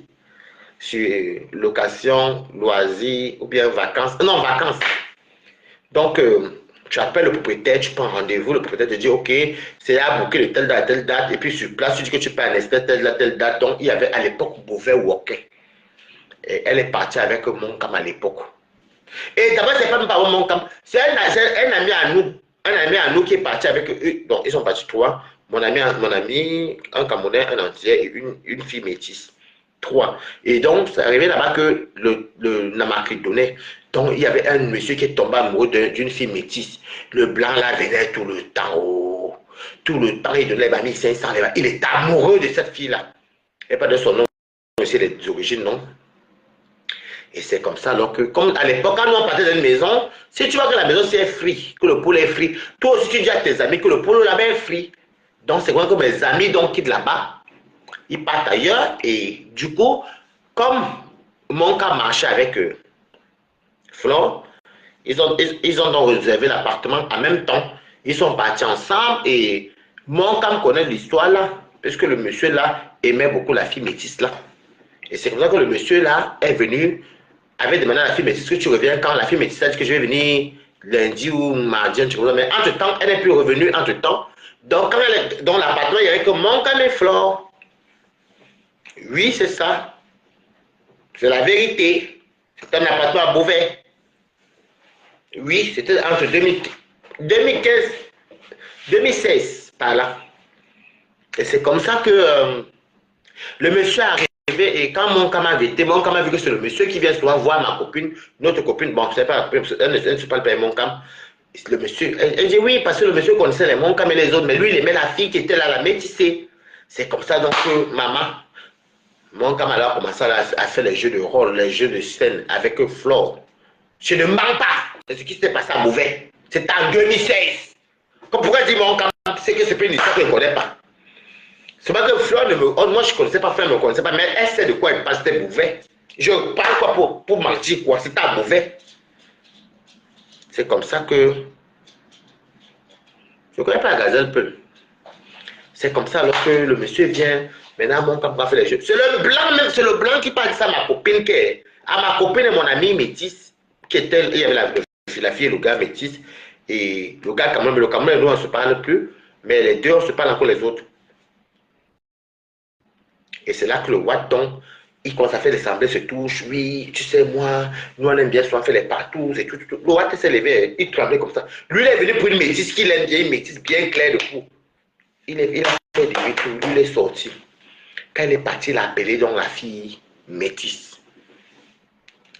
Sur location, loisir, ou bien vacances. Non, vacances. Donc, tu appelles le propriétaire, tu prends rendez-vous, le propriétaire te dit, ok, c'est à booker de telle date à telle date, et puis sur place, tu dis que tu payes un espèce telle date. Donc, il y avait à l'époque Beauvais Walker. Et elle est partie avec mon cam à l'époque. Et d'abord, c'est pas même pas mon cam, c'est un ami à nous qui est parti avec eux. Donc, ils sont partis trois. Mon ami, un Camerounais, un Antillais et une fille métisse. 3. Et donc, c'est arrivé là-bas que la marque donnait. Donc, il y avait un monsieur qui est tombé amoureux d'une fille métisse. Le blanc là venait tout le temps. Oh, tout le temps, il donnait 1500. Il est amoureux de cette fille-là. Et pas de son nom, monsieur des origines, non. Et c'est comme ça, alors que, comme à l'époque, quand nous on partait d'une maison, si tu vois que la maison c'est free, que le poulet est free, toi aussi tu dis à tes amis que le poulet là-bas est free. Donc c'est quoi que mes amis donc quittent là-bas, ils partent ailleurs, et du coup, comme mon cas marchait avec Flore, ils ont donc réservé l'appartement en même temps. Ils sont partis ensemble et mon cam connaît l'histoire là, puisque le monsieur là aimait beaucoup la fille métisse là. Et c'est comme ça que le monsieur là est venu, avait demandé à la fille métisse que tu reviens quand. La fille métisse a dit que je vais venir lundi ou mardi, mais entre temps, elle n'est plus revenue entre temps. Donc, quand elle est dans l'appartement, il n'y avait que mon cam et Flore. Oui, c'est ça. C'est la vérité. C'est un appartement à Beauvais. Oui, c'était entre 2015, 2016, par là. Et c'est comme ça que le monsieur est arrivé et quand mon camarade avait été, mon camarade a vu que c'est le monsieur qui vient souvent voir ma copine, notre copine, bon, c'est pas elle ne se parle pas mon cam. Le monsieur, elle dit oui, parce que le monsieur connaissait les mon cam et les autres, mais lui, il aimait la fille qui était là, la métissée. C'est comme ça donc que maman, mon camarade a commencé à faire les jeux de rôle, les jeux de scène avec Flore. Je ne mens pas. C'est ce qui s'est passé à Beauvais. C'était en 2016. Qu'on pourrait dire mon camarade, c'est que c'est pas une histoire que je ne connais pas. C'est pas que Flore ne me... Oh, moi, je ne connaissais pas, Flore ne me connaissait pas, mais elle sait de quoi elle passe, c'était Beauvais. Je parle quoi pour mentir, quoi. C'était à Beauvais. C'est comme ça que... Je ne connais pas la gazelle peu. C'est comme ça alors que le monsieur vient. Maintenant, mon camarade va faire les jeux. C'est le blanc même, c'est le blanc qui parle de ça à ma copine, à ma copine et mon ami métisse, qui était... Il y avait la fille et le gars métisse. Et le gars, quand même, nous, on ne se parle plus. Mais les deux, on se parle encore les autres. Et c'est là que le Watton, il commence à faire des semblants, se touche. Oui, tu sais, moi, nous, on aime bien souvent faire les partous et tout. Le Watton s'est levé, il tremblait comme ça. Lui, il est venu pour une métisse qu'il aime bien, une métisse bien claire de fou. Il a fait des métaux, lui, il est sorti. Quand il est parti, il a appelé donc la fille métisse.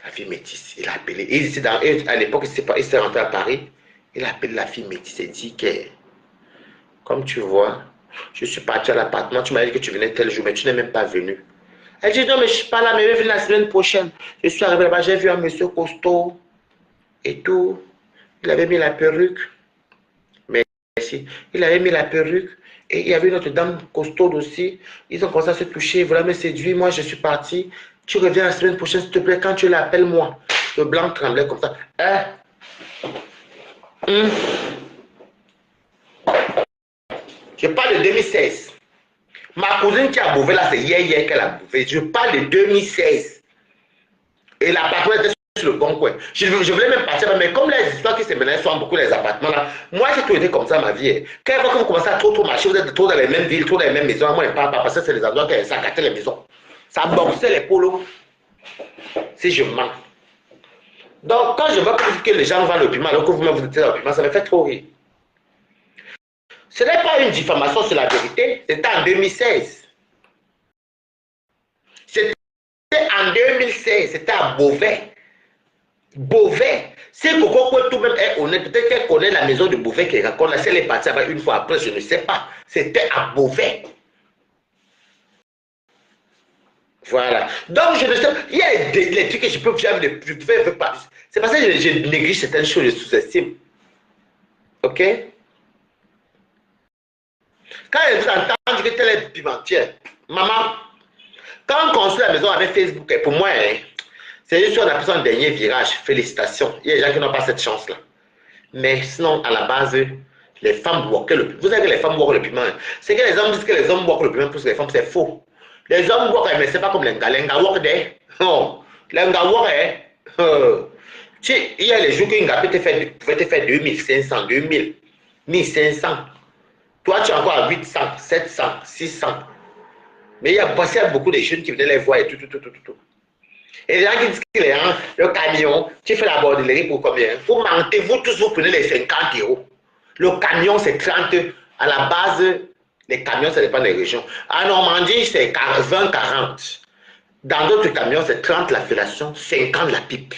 La fille métisse, il a appelé. Et à l'époque, il s'est rentré à Paris. Il a appelé la fille métisse et dit que, comme tu vois, je suis parti à l'appartement, tu m'as dit que tu venais tel jour, mais tu n'es même pas venu. Elle dit non, mais je ne suis pas là, mais je vais venir la semaine prochaine. Je suis arrivé là-bas, j'ai vu un monsieur costaud et tout. Il avait mis la perruque. Merci. Il avait mis la perruque et il y avait une autre dame costaude aussi. Ils ont commencé à se toucher, ils voulaient me séduire. Moi, je suis parti. Tu reviens la semaine prochaine, s'il te plaît, quand tu l'appelles, moi. Le blanc tremblait comme ça. Hein? Je parle de 2016. Ma cousine qui a bouffé là, c'est hier qu'elle a bouffé. Je parle de 2016. Et l'appartement était sur le bon coin. Je voulais même partir, mais comme les histoires qui se ménagent sont beaucoup les appartements là, moi j'ai tout été comme ça ma vie. Quand fois que vous commencez à trop marcher, vous êtes trop dans les mêmes villes, trop dans les mêmes maisons, moi je ne parle pas parce que c'est les endroits qui ça gâtait les maisons. Ça boxait les polos. Si je mens. Donc quand je vois que les gens vendent le piment alors que vous-même vous êtes dans le piment, ça me fait trop rire. Ce n'est pas une diffamation sur la vérité, c'était en 2016. C'était en 2016, c'était à Beauvais. Beauvais. Si Coco tout même est honnête, peut-être qu'elle connaît la maison de Beauvais qui raconte, si elle est partie une fois après, je ne sais pas. C'était à Beauvais. Voilà. Donc, je ne sais pas. Il y a des trucs que je peux faire, je ne fais pas. C'est parce que je néglige certaines choses, je sous-estime. Ok? Quand vous entendez que telle est pimentière, maman, quand on construit la maison avec Facebook, pour moi, hein, c'est juste qu'on a pris son dernier virage. Félicitations. Il y a des gens qui n'ont pas cette chance-là. Mais sinon, à la base, les femmes walkent le piment. Vous savez que les femmes walkent le piment. C'est que les hommes disent que les hommes walkent le piment pour les femmes, c'est faux. Les hommes walkent, mais ce n'est pas comme les gars. Les gars walkent des. Non. Les gars walkent, il y a les jours qu'une gars peut te faire 2500, 2000, 1500. Toi, tu es encore à 800, 700, 600. Mais il y a beaucoup de jeunes qui venaient les voir et tout. Et les gens qui disent que le camion, tu fais la bordellerie pour combien? Vous mentez, vous tous, vous prenez les 50 €. Le camion, c'est 30. À la base, les camions, ça dépend des régions. En Normandie, c'est 20-40. Dans d'autres camions, c'est 30 la fellation, 50 la pipe.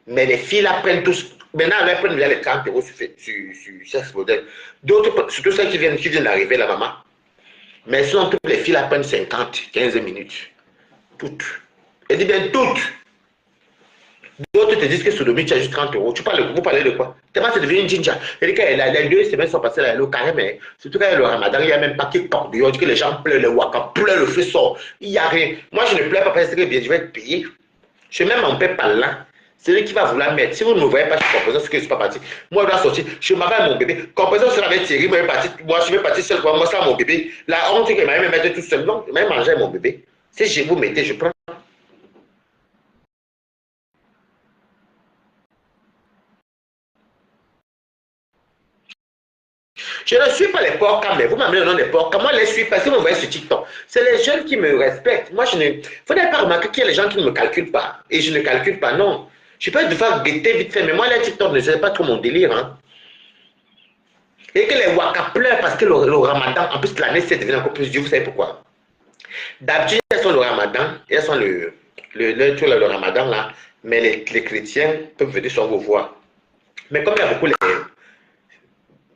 Mais les filles là prennent tous. Maintenant, elles prennent les 30 € sur ce modèle. D'autres, surtout celles qui viennent d'arriver, la maman. Mais sinon, toutes les filles là prennent 50, 15 minutes. Toutes. Elle dit bien toutes. D'autres te disent que Sodomie, tu as juste 30 euros. Vous parlez de quoi? Tellement c'est devenu une jinja. Et quand les 2 semaines sont passées là, le carré, mais surtout quand il y a le ramadan, il n'y a même pas qui porte dehors, que les gens pleurent, les waka pleurent, le feu sort. Il n'y a rien. Moi, je ne pleure pas parce que bien, je vais être payé. Je ne m'en paie pas là. C'est lui qui va vouloir mettre. Si vous ne me voyez pas, je suis composant, c'est que je ne suis pas parti. Moi, je dois sortir. Je m'avais mon bébé. Composant sera avec Thierry, moi, je vais partir seul. Moi, ça, mon bébé. La honte, c'est que je vais me mettre tout seul. Non, je vais manger mon bébé. Si je vous mettez, je prends. Je ne suis pas les porcs, mais vous m'amenez le nom des porcs. Moi, je les suis parce que vous me voyez sur TikTok. C'est les jeunes qui me respectent. Moi, je ne. Vous n'avez pas remarqué qu'il y a les gens qui ne me calculent pas. Et je ne calcule pas, non. Je peux devoir guetter vite fait, mais moi, les TikTok ne c'est pas trop mon délire. Hein. Et que les Waka pleurent parce que le ramadan, en plus, l'année, c'est devenu encore plus dur. Vous savez pourquoi? D'habitude, elles sont le ramadan, elles sont le ramadan là, mais les chrétiens peuvent venir sur vos voies. Mais comme il y a beaucoup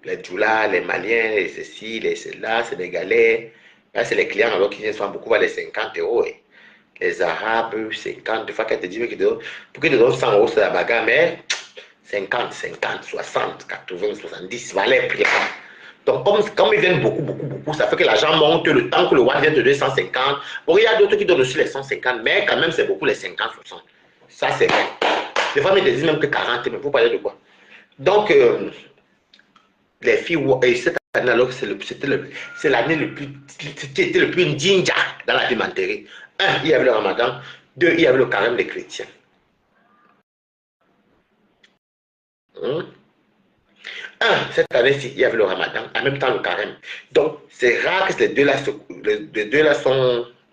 les Djoula, les Maliens, les ceci, les cela, c'est des galets. Là, c'est les clients alors qui viennent beaucoup vers les 50 euros. Et les Arabes, 50, des fois, quand tu dis que pour qu'ils te donnent 100 euros, c'est la bagarre, mais 50, 50, 60, 80, 70, voilà les prix. Donc, comme ils viennent beaucoup, ça fait que l'argent monte le temps que le Watt vient de 250. Bon, il y a d'autres qui donnent aussi les 150, mais quand même, c'est beaucoup les 50, 60. Ça, c'est vrai. Des fois, ils te disent même que 40, mais vous parlez de quoi? Donc, les filles, et cette année, alors c'est l'année qui était le plus ninja dans la pimenterie. Un, il y avait le ramadan. Deux, il y avait le carême des chrétiens. Cette année-ci, il y avait le ramadan, en même temps le carême. Donc, c'est rare que les deux là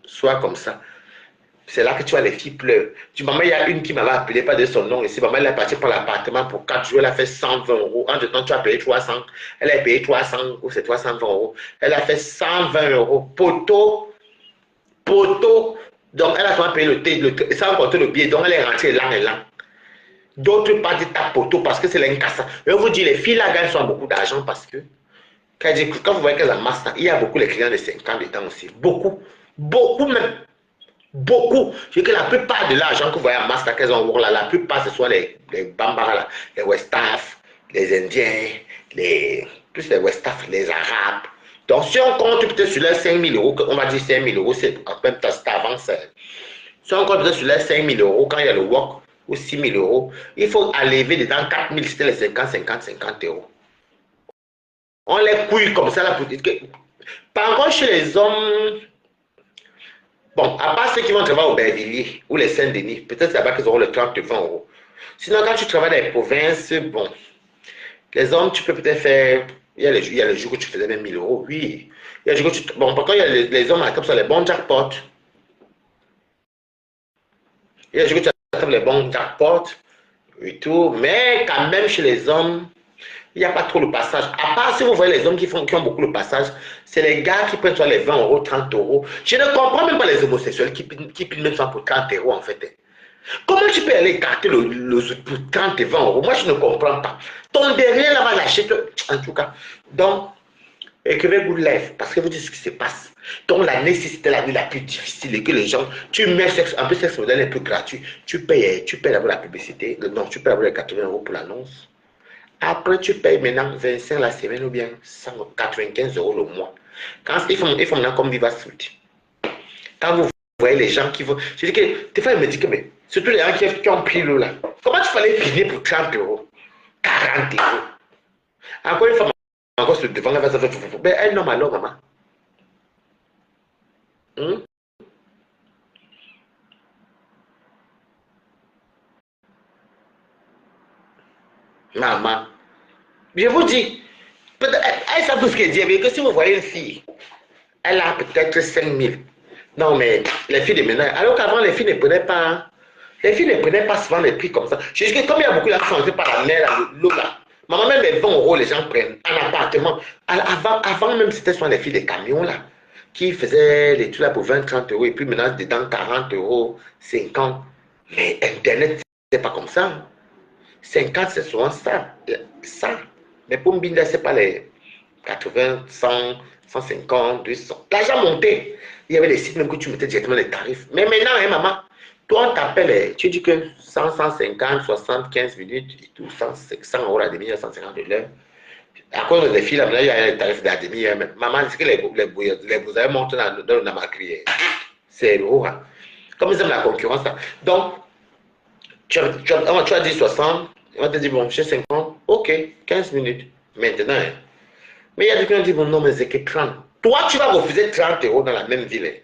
soient comme ça. C'est là que tu vois les filles pleurent. Maman, il y a une qui m'avait appelé, pas de son nom ici. Maman, elle est partie pour l'appartement pour 4 jours. Elle a fait 120 euros. En temps, tu as payé 300. Elle a payé 300 ou c'est 320 euros. Elle a fait 120 euros. Poteau. Donc, elle a souvent payé sans compter le billet. Donc, elle est rentrée là et là. D'autres partent ta poteau parce que c'est l'incassa. Je vous dis, les filles là gagnent souvent beaucoup d'argent parce que quand vous voyez qu'elles amassent, il y a beaucoup les clients de 50 dedans aussi. Beaucoup même. Beaucoup. Je dis que la plupart de l'argent que vous voyez à Master qu'elles ont là, la plupart ce sont les Bambara, là, les Westaf, les Indiens, plus les Westaf, les Arabes. Donc si on compte peut-être sur les 5 000 euros, on va dire 5 000 euros, c'est en même temps c'est avant. Si on compte peut-être sur les 5 000 euros, quand il y a le WOC, ou 6 000 euros, il faut enlever dedans 4 000, c'était les 50 euros. On les couille comme ça là pour dire que. Par contre, chez les hommes. Bon, à part ceux qui vont travailler au Bervilliers ou les Saint-Denis, peut-être là-bas qu'ils auront le 30-20 euros. Sinon, quand tu travailles dans les provinces, bon, les hommes, tu peux peut-être faire. Il y a les jours où tu faisais même 1 000 euros, oui. Il y a les jours où tu. Bon, par contre, il y a les hommes comme ça, les bons jackpots. Il y a les jours où tu as les bons jackpots et tout, mais quand même chez les hommes, il n'y a pas trop le passage. À part si vous voyez les hommes qui ont beaucoup le passage, c'est les gars qui prennent soit les 20 euros, 30 euros. Je ne comprends même pas les homosexuels qui prennent même ça pour 30 euros en fait. Comment tu peux aller écarter pour 30 et 20 euros? Moi, je ne comprends pas. Ton derrière là va lâcher, en tout cas. Donc, écrivez good life, parce que vous dites ce qui se passe. Donc, l'année, si c'était l'année la plus difficile et que les gens, tu mets un peu sexe modèle un peu gratuit, tu payes d'abord la publicité, non, tu payes d'abord les 80 euros pour l'annonce. Après, tu payes maintenant 25 la semaine ou bien 195 euros le mois. Quand ils font maintenant comme Viva Foot. Quand vous voyez les gens qui vont. Je dis que des fois, ils me disent que, mais surtout les gens qui ont pris l'eau là. Comment tu fallait finir pour 30 euros, 40 euros? Encore une fois, encore sur le devant, elle va faire. Mais un homme alors, maman. Maman. Je vous dis, elle sait tout ce qu'elle dit, mais que si vous voyez une fille, elle a peut-être 5 000. Non, mais les filles de maintenant, alors qu'avant, les filles ne prenaient pas. Les filles ne prenaient pas souvent les prix comme ça. Je dis que comme il y a beaucoup d'argent par la mer, l'eau là, maman, même les 20 euros, les gens prennent un appartement. Avant même, c'était souvent les filles des camions là, qui faisaient les trucs là pour 20-30 euros, et puis maintenant, dedans, 40 euros, 50. Mais Internet, c'est pas comme ça. 50, c'est souvent ça. Mais pour Mbinda, c'est pas les 80, 100, 150, 200. L'argent montait. Il y avait des sites même que tu mettais directement les tarifs. Mais maintenant, hein, maman, Toi, on t'appelle, tu dis que 100, 150, 75 minutes et tout, 100 euros la demi-heure, 150 de l'heure. À cause des filles, là, il y a un tarif de la demi-heure même. Maman, est-ce que les bousailles montent dans le namakri? C'est lourd. Hein. Comme ils aiment la concurrence. Là. Donc, tu as dit 60, on te dit, bon, j'ai 50, ok, 15 minutes. Maintenant, hein. Mais il y a des gens qui disent, bon, non, mais c'est que 30. Toi, tu vas refuser 30 euros dans la même ville. Hein.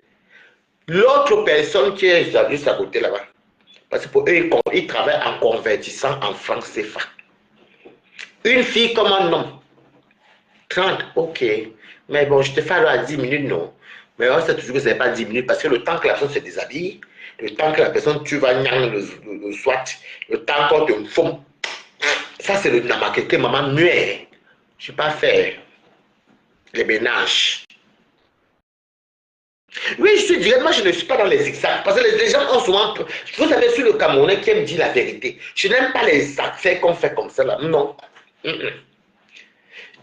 L'autre personne qui est juste à côté là-bas, parce que pour eux, ils travaillent en convertissant en francs CFA. Une fille comme un homme, 30, ok. Mais bon, je te fais alors à 10 minutes, non. Mais on sait toujours que ce n'est pas 10 minutes parce que le temps que la personne se déshabille, le temps que la personne, tu vas gagner le swat, le temps qu'on te fume. Ça, c'est le namakeke, maman muet. Je ne sais pas faire les ménages. Oui, je suis directement, je ne suis pas dans les zigzags. Parce que les gens ont souvent. Vous savez, sur le Camerounais qui aime dire la vérité. Je n'aime pas les affaires qu'on fait comme ça là. Non.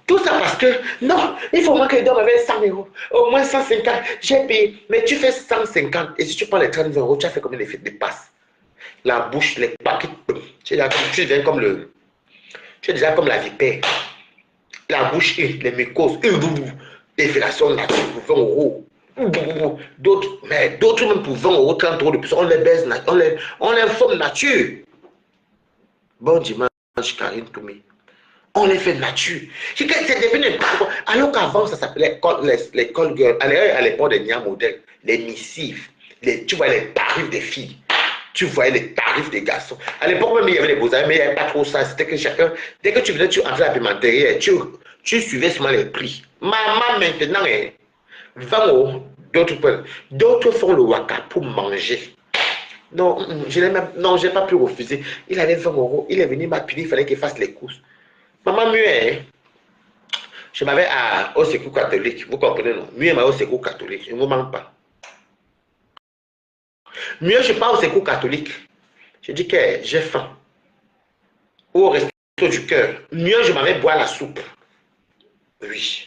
Tout ça parce que, non, il faut au moins que je donne avec 100 euros. Au moins 150, j'ai payé. Mais tu fais 150. Et si tu prends les 30 euros, tu as fait combien de passes? La bouche, les paquets. Tu deviens comme le. Tu es déjà comme la vipère. La bouche, les mycoses, défélation nature pour 20 euros. D'autres, mais d'autres même pour 20 euros, 30 euros de plus, on les baise, on les forme nature. Bon dimanche, Karine Toumi. On les fait nature. C'est devenu n'importe quoi. Alors qu'avant, ça s'appelait les call girls. À l'époque des Nia modèles, les missives, tu vois les tarifs des filles. Tu voyais les tarifs des garçons. À l'époque même, il y avait les beaux-arts, mais il n'y avait pas trop ça. C'était que chacun, dès que tu venais, tu entrais à la pimenterie, tu suivais seulement les prix. Maman, maintenant, 20 euros, d'autres font le waka pour manger. Non, je n'ai pas pu refuser. Il avait 20 euros, il est venu m'appeler, il fallait qu'il fasse les courses. Maman muet, je m'avais au secours catholique, vous comprenez, non? Muet m'a au secours catholique, je ne vous manque pas. Mieux, je pars au secours catholique. Je dis que j'ai faim. Ou au resto du cœur. Mieux, je m'avais boire la soupe. Oui.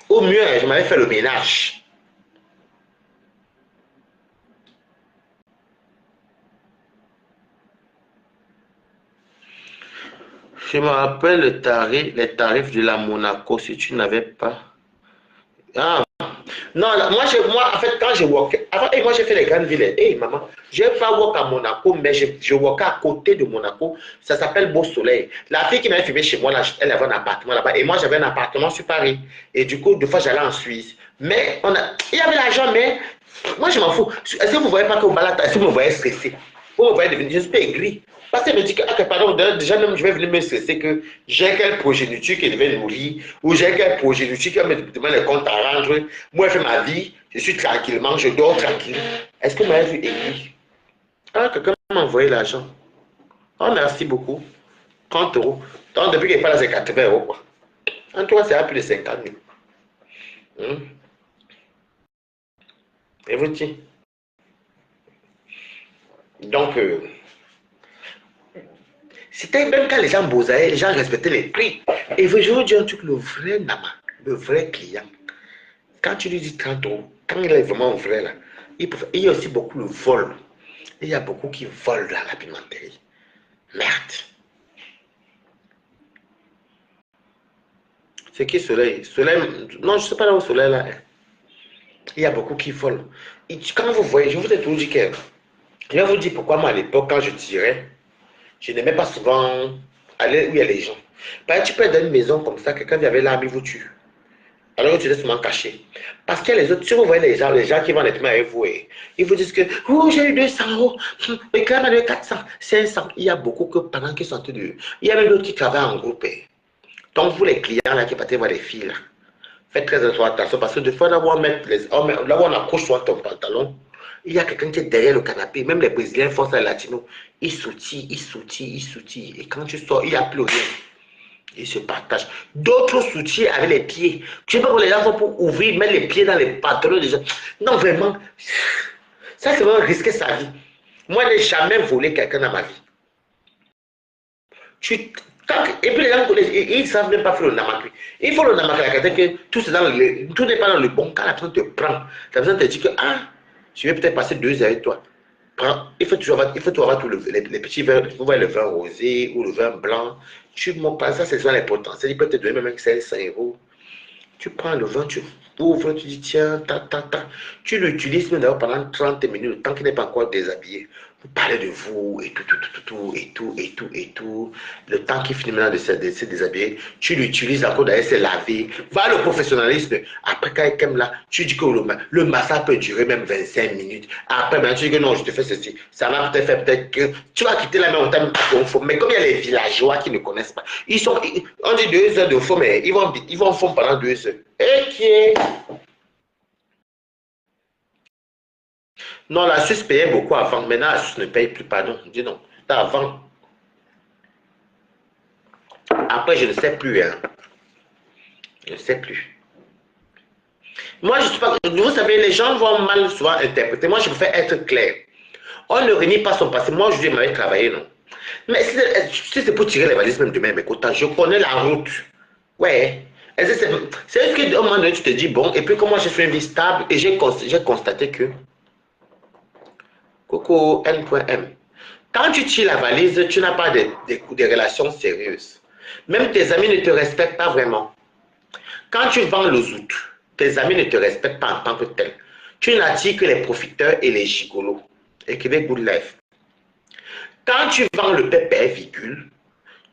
Au mieux, je m'avais fait le ménage. Je me rappelle les tarifs de la Monaco si tu n'avais pas. Ah. Non, moi, en fait, quand je walkais, avant, moi j'ai fait les grandes villes. Hey, maman, je n'ai pas walk à Monaco, mais je walkais à côté de Monaco. Ça s'appelle Beau Soleil. La fille qui m'avait filmé chez moi, là, elle avait un appartement là-bas. Et moi, j'avais un appartement sur Paris. Et du coup, deux fois, j'allais en Suisse. Mais il y avait l'argent, mais moi, je m'en fous. Est-ce que vous ne voyez pas que vous balade, est-ce que vous me voyez stressé? Vous me voyez devenir, je suis aigri. Parce qu'elle me dit que, ah, pardon, déjà même, je vais venir me stresser que j'ai quelle progéniture qui devait nourrir, ou j'ai quelle progéniture qui va me demander les comptes à rendre. Moi, je fais ma vie, je suis tranquillement, je dors tranquille. Est-ce que vous m'avez vu aigri? Ah, quelqu'un m'a envoyé l'argent. Oh, merci beaucoup. 30 euros. Donc, depuis qu'il n'est pas là, c'est 80 euros, quoi. En tout cas, c'est à plus de 50 000. Et vous dites? Donc, c'était même quand les gens bossaient, les gens respectaient les prix. Et je vous dis un truc, le vrai Nama, le vrai client, quand tu lui dis 30 euros, quand il est vraiment vrai, là, il y a aussi beaucoup le vol. Il y a beaucoup qui volent dans la pimenterie. Merde. C'est qui Soleil? Soleil, non, je ne sais pas là où Soleil là. Il y a beaucoup qui volent. Et quand vous voyez, je vous ai toujours dit que, je vais vous dire pourquoi moi à l'époque, quand je tirais, je n'aimais pas souvent aller où il y a les gens. Parce que tu peux être dans une maison comme ça, quelqu'un vient avec l'arme, il vous tue. Alors que tu es souvent caché. Parce que les autres, si vous voyez les gens qui vont être avec vous, ils vous disent que, oh, j'ai eu 200 euros, et quand même 400, 500. Il y a beaucoup que pendant qu'ils sont en train de. Il y a même d'autres qui travaillent en groupe. Donc, vous les clients là qui partez voir les filles là, faites très attention parce que des fois, là où on accroche sur ton pantalon, il y a quelqu'un qui est derrière le canapé, même les Brésiliens font ça, les Latinos, ils soutillent. Et quand tu sors, il n'y a plus rien. Ils se partagent. D'autres soutiennent avec les pieds. Tu sais pas que les gens font pour ouvrir, mettre les pieds dans les pantalons des gens. Non, vraiment, ça c'est vraiment risquer sa vie. Moi, je n'ai jamais volé quelqu'un dans ma vie. Et puis les gens, ils ne savent même pas faire le namakri. Il faut le namakri, que tout n'est pas dans le bon. Quand la personne te prend, la personne te dit que, ah, je vais peut-être passer 2 heures avec toi. il faut toujours avoir tout les petits verres, vous voyez le vin rosé ou le vin blanc. Tu montes pas ça, c'est ça l'important. Il peut te donner même 500 euros. Tu prends le vin, tu ouvres, tu dis tiens, tu l'utilises même d'abord pendant 30 minutes, le temps qu'il n'est pas encore déshabillé. Vous parlez de vous et tout. Le temps qu'il finit maintenant de se déshabiller, tu l'utilises encore d'aller se laver. Va le professionnalisme. Après, quand il là, tu dis que le massage peut durer même 25 minutes. Après, maintenant, tu dis que non, je te fais ceci. Ça va peut-être faire peut-être que tu vas quitter la maison, mais comme il y a les villageois qui ne connaissent pas, on dit 2 heures de faux, mais ils vont fondre pendant 2 heures. Et qui est. Non, la Suisse payait beaucoup avant. Maintenant, la Suisse ne paye plus, pardon. Dis non. Avant. Après, je ne sais plus. Hein. Je ne sais plus. Moi, je suis pas. Vous savez, les gens vont mal souvent interpréter. Moi, je préfère être clair. On ne renie pas son passé. Moi, aujourd'hui, je m'avais travaillé, non. Mais si c'est pour tirer les valises même demain, mais écoute, je connais la route. Ouais. C'est ce qu'à un moment donné, tu te dis, bon, et puis comme moi, je suis une vie stable, et j'ai constaté que Coco N.M. Quand tu tires la valise, tu n'as pas des relations sérieuses. Même tes amis ne te respectent pas vraiment. Quand tu vends le zout, tes amis ne te respectent pas en tant que tel. Tu n'attires que les profiteurs et les gigolos. Écrivez Good Life. Quand tu vends le pépé, virgule,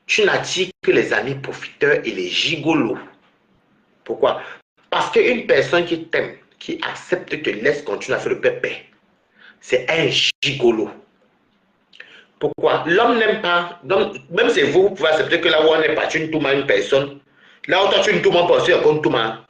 tu n'attires que les amis profiteurs et les gigolos. Pourquoi? Parce qu'une personne qui t'aime, qui accepte, te laisse continuer à faire le pépé, c'est un gigolo. Pourquoi? L'homme n'aime pas, donc, même si vous pouvez accepter que là où on est parti une touma une personne, là où toi tu une touma pas aussi encore une touma.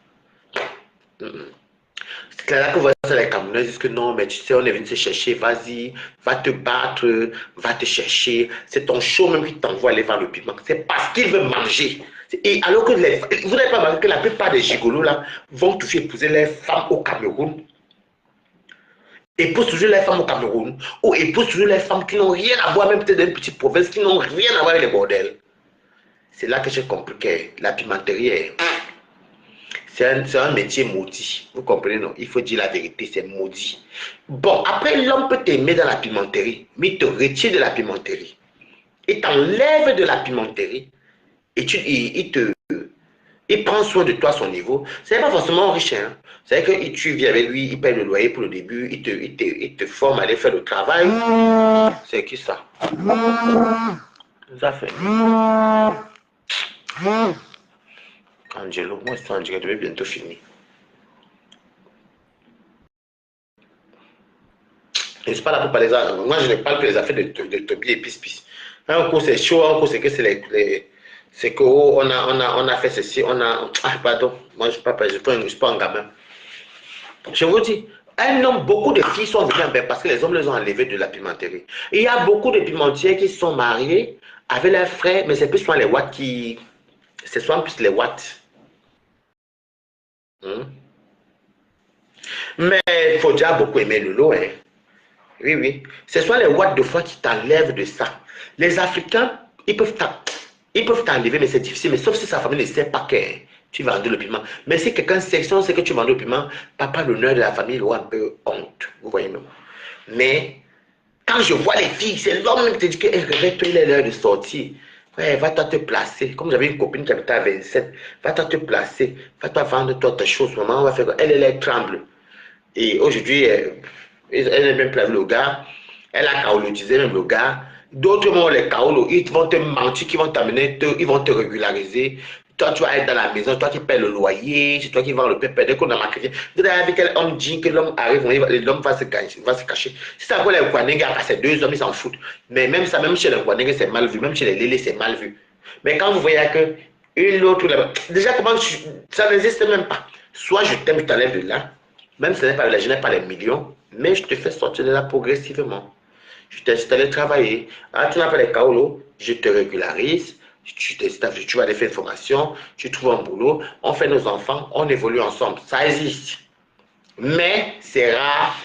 C'est là que vous voyez les Camerounais disent que non, mais tu sais, on est venu te chercher, vas-y, va te battre, va te chercher. C'est ton show même qui t'envoie aller vers le piment. C'est parce qu'il veut manger. Et alors que vous n'avez pas remarqué que la plupart des gigolos là vont toucher épouser les femmes au Cameroun. Épousent toujours les femmes au Cameroun, ou épousent toujours les femmes qui n'ont rien à voir, même peut-être dans une petite province, qui n'ont rien à voir avec les bordels. C'est là que j'ai compris que la pimenterie, c'est un métier maudit. Vous comprenez, non? Il faut dire la vérité, c'est maudit. Bon, après, l'homme peut t'aimer dans la pimenterie, mais il te retire de la pimenterie. Il t'enlève de la pimenterie, et il prend soin de toi à son niveau. C'est pas forcément riche, hein. C'est que tu vis avec lui, il paye le loyer pour le début, il te forme à aller faire le travail. C'est qui ça? Ça fait. Angelo, moi c'est Angelo, je vais bientôt finir. Je ne suis pas là pour parler ça. Moi je ne parle que des affaires de Toby et Pis. Un coup c'est chaud, un coup c'est que c'est que oh, on a fait ceci, ah pardon, moi je ne suis pas un gamin. Je vous dis, un homme, beaucoup de filles sont venues en bain parce que les hommes les ont enlevés de la pimenterie. Il y a beaucoup de pimentiers qui sont mariés avec leurs frères, mais c'est plus souvent les watts qui. C'est souvent plus les watts. Mais il faut déjà beaucoup aimer le lot, hein. Oui, oui. C'est soit les watts de foi qui t'enlèvent de ça. Les Africains, ils peuvent t'enlever, mais c'est difficile. Mais sauf si sa famille ne sait pas que tu vendais le piment. Mais si quelqu'un sait que tu vendais le piment, papa, l'honneur de la famille, il aura un peu honte. Vous voyez même. Mais quand je vois les filles, c'est l'homme qui te dit que réveille-toi, il est l'heure de sortir. Ouais, va-toi te placer. Comme j'avais une copine qui habitait à 27, va-toi te placer. Va-toi vendre toi tes choses. Maman, on va faire. Elle tremble. Et aujourd'hui, elle n'est même plus avec le gars. Elle a kaolotisé même le gars. D'autres vont les kaolo, ils vont te mentir, ils vont t'amener, ils vont te régulariser. Toi, tu vas être dans la maison, toi qui paies le loyer, c'est toi qui vends le pépé. Dès qu'on a marqué, vous avez vu quel homme dit que l'homme arrive, l'homme va se cacher. Si ça pour les Kwanenga, ces 2 hommes, ils s'en foutent. Mais même ça, même chez les Kwanenga, c'est mal vu. Même chez les Lélé, c'est mal vu. Mais quand vous voyez que une autre là-bas, déjà, ça n'existe même pas. Soit je t'aime, je t'enlève de là. Même si je n'ai pas les millions, mais je te fais sortir de là progressivement. Je t'incite à aller travailler. Ah, tu n'as pas les kaolo, je te régularise. Tu vas aller faire une formation, tu trouves un boulot, on fait nos enfants, on évolue ensemble. Ça existe. Mais c'est rare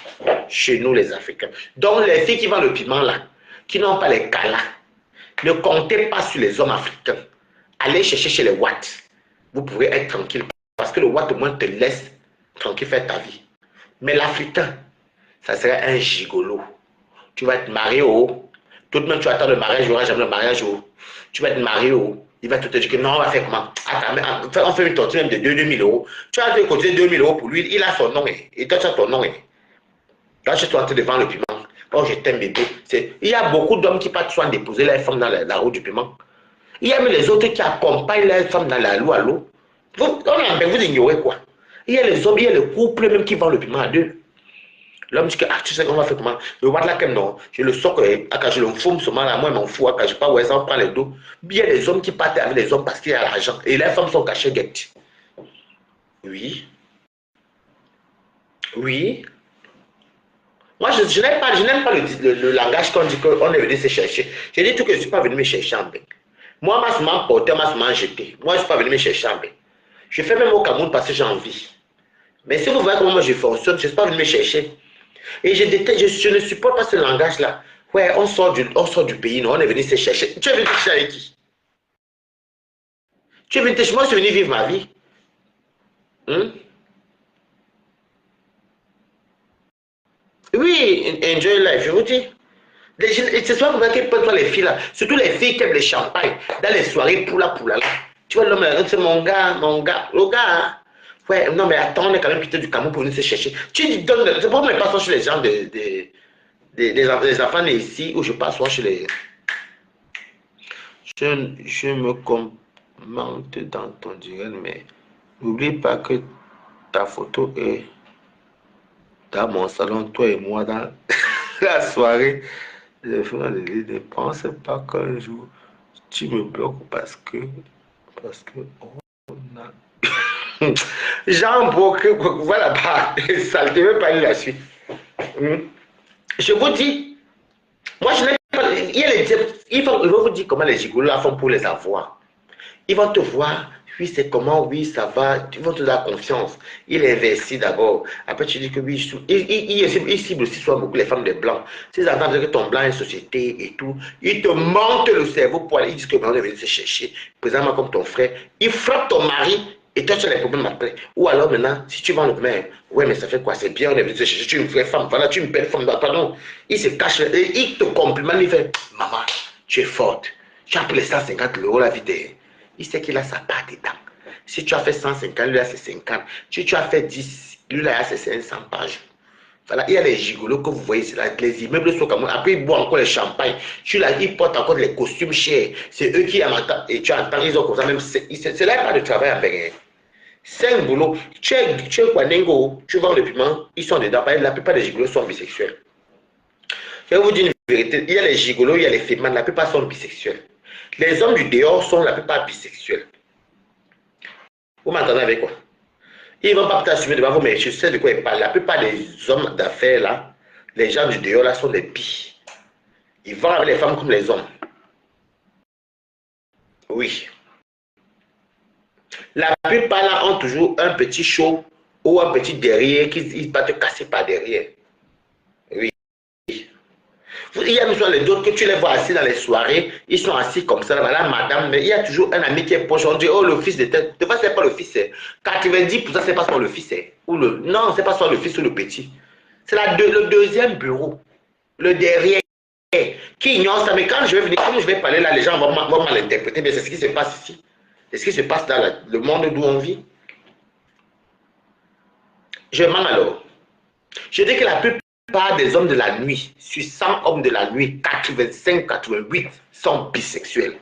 chez nous les Africains. Donc les filles qui vendent le piment là, qui n'ont pas les kalas, ne comptez pas sur les hommes africains. Allez chercher chez les Watts. Vous pourrez être tranquille. Parce que le Watt au moins te laisse tranquille faire ta vie. Mais l'Africain, ça serait un gigolo. Tu vas te marier au. Tout le monde, tu attends le mariage, il n'y aura jamais le mariage au. Tu vas te marier au. Il va te dire que non, on va faire comment? Attends, on fait une tortue même de 2 000 euros. Tu vas te cotiser 2 000 euros pour lui, il a son nom. Et toi, tu as ton nom. Là, je suis en train de vendre le piment. Oh, je t'aime, bébé. Il y a beaucoup d'hommes qui partent souvent déposer les femmes dans la route du piment. Il y a même les autres qui accompagnent les femmes dans la loi à l'eau. Vous ignorez quoi? Il y a les hommes, il y a les couples même qui vendent le piment à deux. L'homme dit que, ah, tu sais qu'on va faire comment? Le roi de la crème, non. Je le sors, je le fume seulement là, moi, je m'en fous, je ne sais pas où ça, on prend les dos. Il y a des hommes qui partent avec les hommes parce qu'il y a l'argent. Et les femmes sont cachées, guettes. Oui. Oui. Moi, je n'aime pas le langage qu'on dit qu'on est venu se chercher. J'ai dit tout que je ne suis pas venu me chercher en bain. Moi, ma semaine porté, ma semaine jeté. Moi, je ne suis pas venu me chercher en bain. Je fais même au Cameroun parce que j'ai envie. Mais si vous voyez comment moi je fonctionne, je ne suis pas venu me chercher. Et je déteste, je ne supporte pas ce langage-là. Ouais, on sort du pays, non, on est venu se chercher. Tu es venu te chercher avec qui? Tu es venu te chercher, moi je suis venu vivre ma vie. Oui, enjoy life, je vous dis. C'est soit vous qui prennent les filles là, surtout les filles qui aiment les champagnes, dans les soirées poula là. Tu vois l'homme là, c'est mon gars, le gars. Hein? Ouais, non mais attends, on est quand même quitté du Cameroun pour venir se chercher. Tu donnes, c'est pourquoi je passe chez les gens des enfants nés ici, ou je passe souvent chez les. Je me commente dans ton direct, mais n'oublie pas que ta photo est dans mon salon, toi et moi, dans la soirée. Je ne pense pas qu'un jour tu me bloques parce que on a. Jean Boc, voilà pas, ça ne devait pas eu la suite. Je vous dis, moi je n'ai pas. Ils vont vous dire comment les gigolos font pour les avoir. Ils vont te voir, oui, c'est comment, oui, ça va. Ils vont te donner confiance. Il investit d'abord. Après, tu dis que oui, il cible aussi soit beaucoup les femmes de blancs. S'ils entendent que ton blanc est une société et tout, ils te montent le cerveau pour aller. Ils disent que on est venu se chercher. Présentement, comme ton frère, il frappe ton mari et toi, tu as les problèmes après. Ou alors maintenant, si tu vends le mer, ouais, mais ça fait quoi? C'est bien, on est venu se chercher. Tu es une vraie femme. Voilà, tu es une belle femme. Pardon. Il se cache et il te complimente. Il fait, maman, tu es forte. Tu as pris les 150 euros la vie des. Il sait qu'il a sa part dedans. Si tu as fait 150, lui a ses 50. Si tu as fait 10, lui a ses 500 pages. Voilà, il y a les gigolos que vous voyez, les immeubles sont comme. Après, ils boivent encore le champagne. Ils portent encore les costumes chers. C'est eux qui entendent. Et tu entends, ils ont comme ça même. C'est là pas de travail avec rien. C'est un boulot. Tu es Kwanengo, tu vends le piment, ils sont dedans. La plupart des gigolos sont bisexuels. Je vais vous dire une vérité. Il y a les gigolos, il y a les fémins, la plupart sont bisexuels. Les hommes du dehors sont la plupart bisexuels. Vous m'entendez avec quoi? Ils ne vont pas t'assumer devant vous, mais je sais de quoi ils parlent. La plupart des hommes d'affaires, là, les gens du dehors, là, sont des bi. Ils vont avec les femmes comme les hommes. Oui. La plupart, là, ont toujours un petit show ou un petit derrière qui va te casser par derrière. Oui. Il y a même les autres que tu les vois assis dans les soirées, ils sont assis comme ça, voilà, madame, mais il y a toujours un ami qui est proche, on dit, oh, le fils de tête. De toute façon, c'est pas le fils, 90%, c'est pas soit le fils, non, c'est pas soit le fils ou le petit. C'est le deuxième bureau, le derrière, qui ignore ça. Mais quand je vais venir, comme je vais parler là, les gens vont mal interpréter, mais c'est ce qui se passe ici. C'est ce qui se passe dans le monde d'où on vit. Je mens alors. Je dis que la plupart des hommes de la nuit, sur 100 hommes de la nuit, 85-88 sont bisexuels.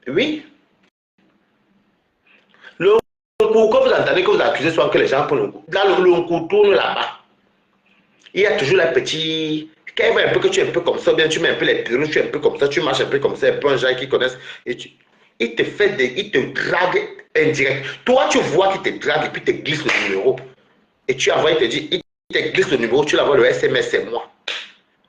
Oui. Le coup, quand vous entendez que vous accusez souvent que les gens prennent le coup, là, le coup tourne là-bas. Il y a toujours les petits. Quand il voit un peu que tu es un peu comme ça, bien tu mets un peu les perruques, tu es un peu comme ça, tu marches un peu comme ça, un peu un genre qui connaissent. Et il te fait il te drague indirect. Toi, tu vois qu'il te drague et puis il te glisse le numéro. Et tu envoies, il te dit, il te glisse le numéro, tu l'envoies le SMS, c'est moi.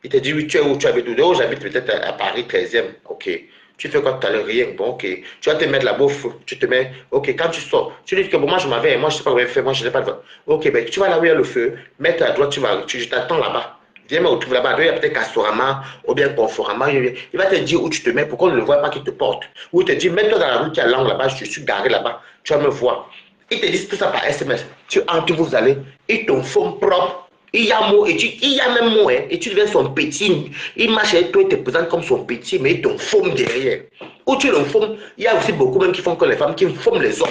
Il te dit, oui, tu es où tu habites? Oh, j'habite peut-être à Paris 13e. Ok. Tu fais quoi tout à l'heure? Rien. Bon, ok. Tu vas te mettre la bouffe. Tu te mets. Ok, quand tu sors, tu dis que bon, moi je m'avais, moi je ne sais pas comment faire, moi je n'ai pas de. Ok, ben tu vas là où il y a le feu, mets à droite, je t'attends là-bas. Viens me retrouver là-bas. Il y a peut-être Castorama ou bien Conforama. Il va te dire où tu te mets pour qu'on ne le voit pas qu'il te porte. Ou il te dit, mets-toi dans la rue qui a l'angle là-bas, je suis garé là-bas. Tu vas me voir. Ils te disent tout ça par SMS. Tu entres, vous allez. Ils te font propre. Il y a mot, il y a même mot, hein, et tu deviens son petit. Il marche avec toi, il te présente comme son petit, mais il te forme derrière. Ou tu le formes, il y a aussi beaucoup même qui font comme les femmes, qui forment les hommes.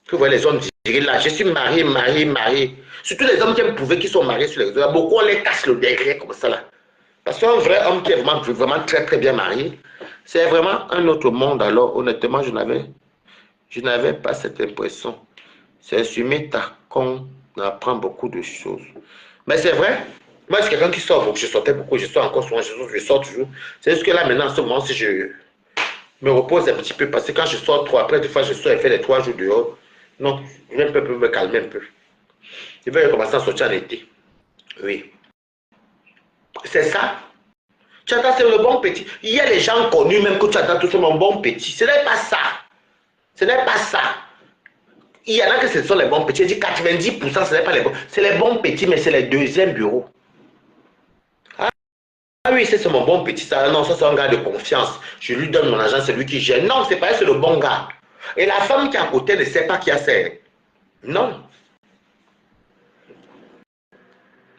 Vous voyez les hommes dire là, je suis marié. Surtout les hommes qui aiment prouver qu'ils sont mariés sur les réseaux. Beaucoup on les casse le derrière comme ça là. Parce qu'un vrai homme qui est vraiment très bien marié, c'est vraiment un autre monde. Alors honnêtement, je n'avais pas cette impression. C'est sur Meta qu'on apprend beaucoup de choses. Mais c'est vrai, moi je suis quelqu'un qui sort beaucoup, je sortais beaucoup, je sors encore souvent, je sors toujours. C'est juste que là maintenant, en ce moment, si je me repose un petit peu, parce que quand je sors trop, après des fois je sors et fais les 3 jours dehors, non, je vais un peu me calmer un peu. Je vais recommencer à sortir en été. Oui. C'est ça. Tu attends, c'est le bon petit. Il y a les gens connus même que tu attends tout mon bon petit. Ce n'est pas ça. Ce n'est pas ça. Il y en a que ce sont les bons petits. Je dis 90%, ce n'est pas les bons. C'est les bons petits, mais c'est les deuxièmes bureaux. Ah oui, c'est mon bon petit. Ça, non, ça c'est un gars de confiance. Je lui donne mon argent, c'est lui qui gère. Non, c'est pas c'est le bon gars. Et la femme qui est à côté ne sait pas qui a c'est. Non.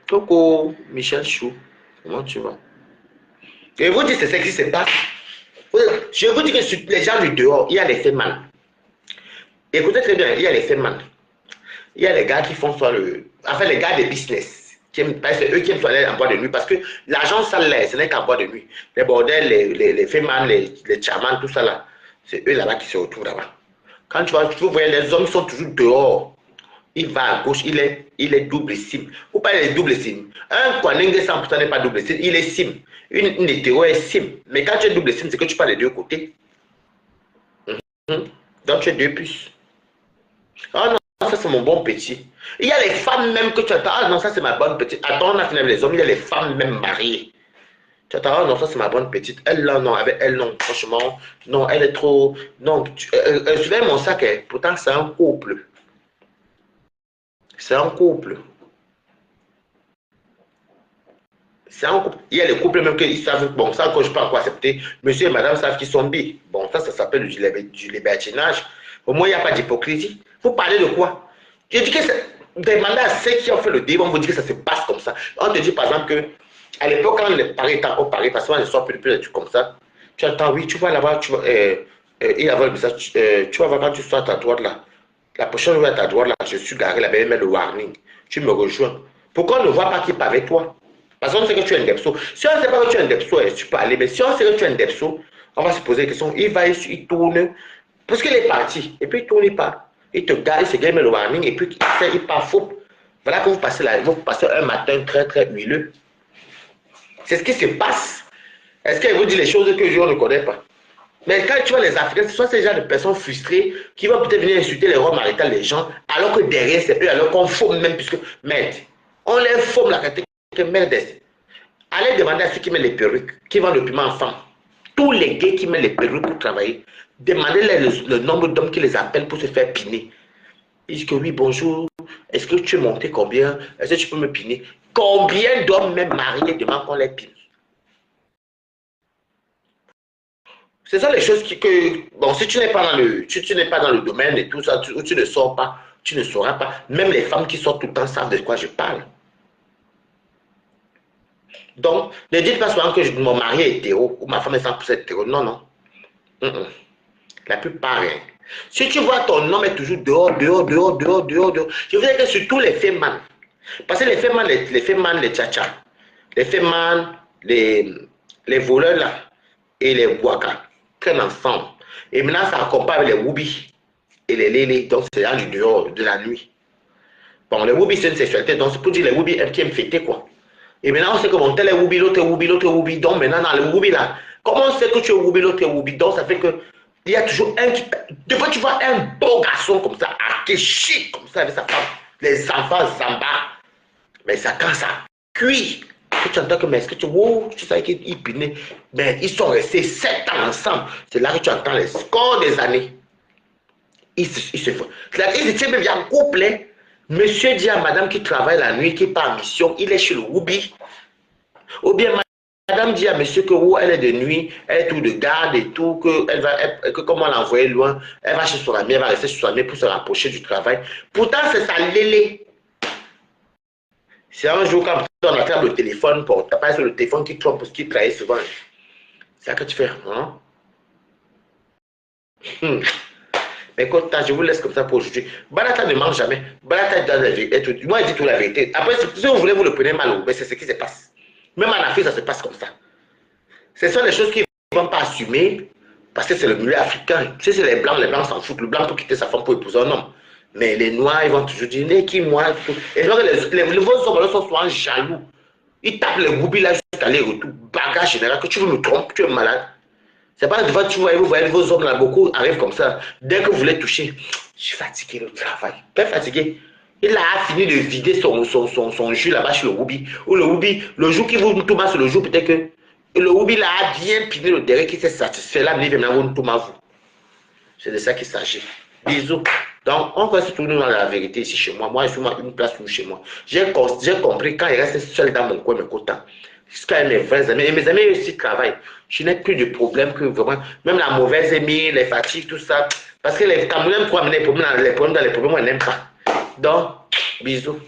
Coco, Michel Chou, comment tu vas? Et vous dites, c'est ce qui se passe. Je vous dis que sur les gens du dehors, il y a les femmes. Écoutez très bien, il y a les femmes. Il y a les gars qui font soit le. Enfin, les gars des business. C'est eux qui aiment aller en boîte de nuit. Parce que l'argent sale, ce n'est qu'en boîte de nuit. Les bordels, les femmes, les chamans, tout ça là. C'est eux là-bas qui se retrouvent là-bas. Quand tu vois, vous voyez, les hommes sont toujours dehors. Il va à gauche, il est double sim. Vous parlez de double sim. Un Kwanenge 100% n'est pas double sim, il est sim. Une hétéro est sim. Mais quand tu es double sim, c'est que tu parles des deux côtés. Donc tu es deux puces. Ah non, ça c'est mon bon petit. Il y a les femmes même que tu attends. Ah non, ça c'est ma bonne petite. Attends, on a fini avec les hommes, il y a les femmes même mariées. Tu attends, ah non, ça c'est ma bonne petite. Elle là, non, avec elle, non, franchement, non, elle est trop. Non, je vais mon sac, hein. Pourtant c'est un couple. C'est un couple. C'est un couple. Il y a les couples même qu'ils savent, bon, ça que je ne peux pas accepter. Monsieur et madame savent qu'ils sont bi. Bon, ça s'appelle du libertinage. Au moins, il n'y a pas d'hypocrisie. Vous parlez de quoi? Je dis que demandez à ceux qui ont fait le débat, on vous dit que ça se passe comme ça. On te dit par exemple que à l'époque, quand les paris étaient encore paris, parce qu'on ne sort plus des trucs comme ça, tu attends, oui, tu vas là-bas, il y avait le message, tu vas voir quand tu sors à ta droite là. La prochaine fois à ta droite là, je suis garé là-bas, il met le warning. Tu me rejoins. Pourquoi on ne voit pas qui part avec toi? Parce qu'on sait que tu es un depso. Si on ne sait pas que tu es un depso, tu peux aller. Mais si on sait que tu es un depso, on va se poser des questions. Il va, il tourne. Parce qu'il est parti. Et puis il tourne, il part. Il te garde, il se gagne le warning. Et puis il part faux. Voilà que vous passez là. Vous passez un matin très très huileux. C'est ce qui se passe. Est-ce qu'elle vous dit les choses que je ne connais pas? Mais quand tu vois les Africains, ce sont ces gens de personnes frustrées qui vont peut-être venir insulter les rois maritales des gens, alors que derrière, c'est eux, alors qu'on forme même, puisque, merde, on les forme la catégorie, merde. Allez demander à ceux qui mettent les perruques, qui vendent le piment enfant, tous les gays qui mettent les perruques pour travailler, demandez-les le nombre d'hommes qui les appellent pour se faire piner. Ils disent que oui, bonjour, est-ce que tu es monté combien? Est-ce que tu peux me piner? Combien d'hommes même mariés demandent qu'on les pine? C'est ça les choses bon, si tu n'es pas dans le domaine et tout ça, tu ne sors pas, tu ne sauras pas. Même les femmes qui sortent tout le temps savent de quoi je parle. Donc, ne dites pas souvent que mon mari est hétéro ou ma femme est 100% hétéro. Non, non. La plupart, hein. Si tu vois ton homme est toujours dehors. Je veux dire que surtout les femmes, parce que les femmes, les tchatchas, les femmes, les voleurs là, et les waka prennent ensemble. Et maintenant, ça accompagne les woubi et les lélés. Donc, c'est là du dehors, de la nuit. Bon, les woubi, c'est une sexualité. Donc, c'est pour dire les woubi qui aiment fêter, quoi. Et maintenant, on sait que mon tel est woubi, l'autre est woubi, l'autre est woubi. Donc, maintenant, dans le woubi, là, comment on sait que tu es woubi, l'autre est woubi? Donc, ça fait que il y a toujours un qui. Des fois, tu vois un beau garçon comme ça, chic, comme ça, avec sa femme. Les enfants s'embarquent. Mais ça, quand ça cuit, tu entends que, mais est-ce que tu sais qu'ils pinaient, mais ils sont restés 7 ans ensemble. C'est là que tu entends les scores des années. Ils se font. Ils étaient même en couple. Hein. Monsieur dit à madame qui travaille la nuit, qui part en mission, il est chez le Woubi. Ou bien madame dit à monsieur que elle est de nuit, elle est tout de garde et tout, que comme on l'a envoyé loin, elle va chez son ami, elle va rester chez son ami pour se rapprocher du travail. Pourtant, c'est sa lélé. C'est un jour quand on attrape le téléphone, pour t'appeler sur le téléphone qui trompe, parce qu'il trahit souvent. C'est ça que tu fais, hein? Mais écoute, je vous laisse comme ça pour aujourd'hui. Balata ne ment jamais. Balata dit la vérité. Moi, il dit toute la vérité. Après, si vous voulez, vous le prenez mal, mais c'est ce qui se passe. Même en Afrique, ça se passe comme ça. Ce sont les choses qu'ils ne vont pas assumer parce que c'est le milieu africain. Si c'est les Blancs s'en foutent. Le Blanc peut quitter sa femme pour épouser un homme. Mais les Noirs, ils vont toujours dire, né qui moi. Et donc, les nouveaux hommes sont souvent jaloux. Ils tapent les goubis là jusqu'à les retours. Bagage général, que tu me trompes, tu es malade. C'est pas devant tu vois, vous voyez vos hommes là, beaucoup arrivent comme ça. Dès que vous les touchez, je suis fatigué le travail. Pas fatigué. Il a fini de vider son jus là-bas chez le Woubi. Ou le Woubi, le jour qui vous tombe sur le jour, peut-être que le Woubi là a bien piné le derrière qui s'est satisfait. Là, il vient vous tomber à vous. C'est de ça qu'il s'agit. Bisous. Donc, on va se tourner dans la vérité ici chez moi. Moi, je suis une place chez moi. J'ai compris quand il reste seul dans mon coin, mes quotas. Jusqu'à mes vrais amis. Et mes amis aussi travaillent. Je n'ai plus de problème que vraiment. Même la mauvaise émile, les fatigues, tout ça. Parce que les Camerounais me amener les problèmes dans les problèmes, moi, je n'aime pas. Donc, bisous.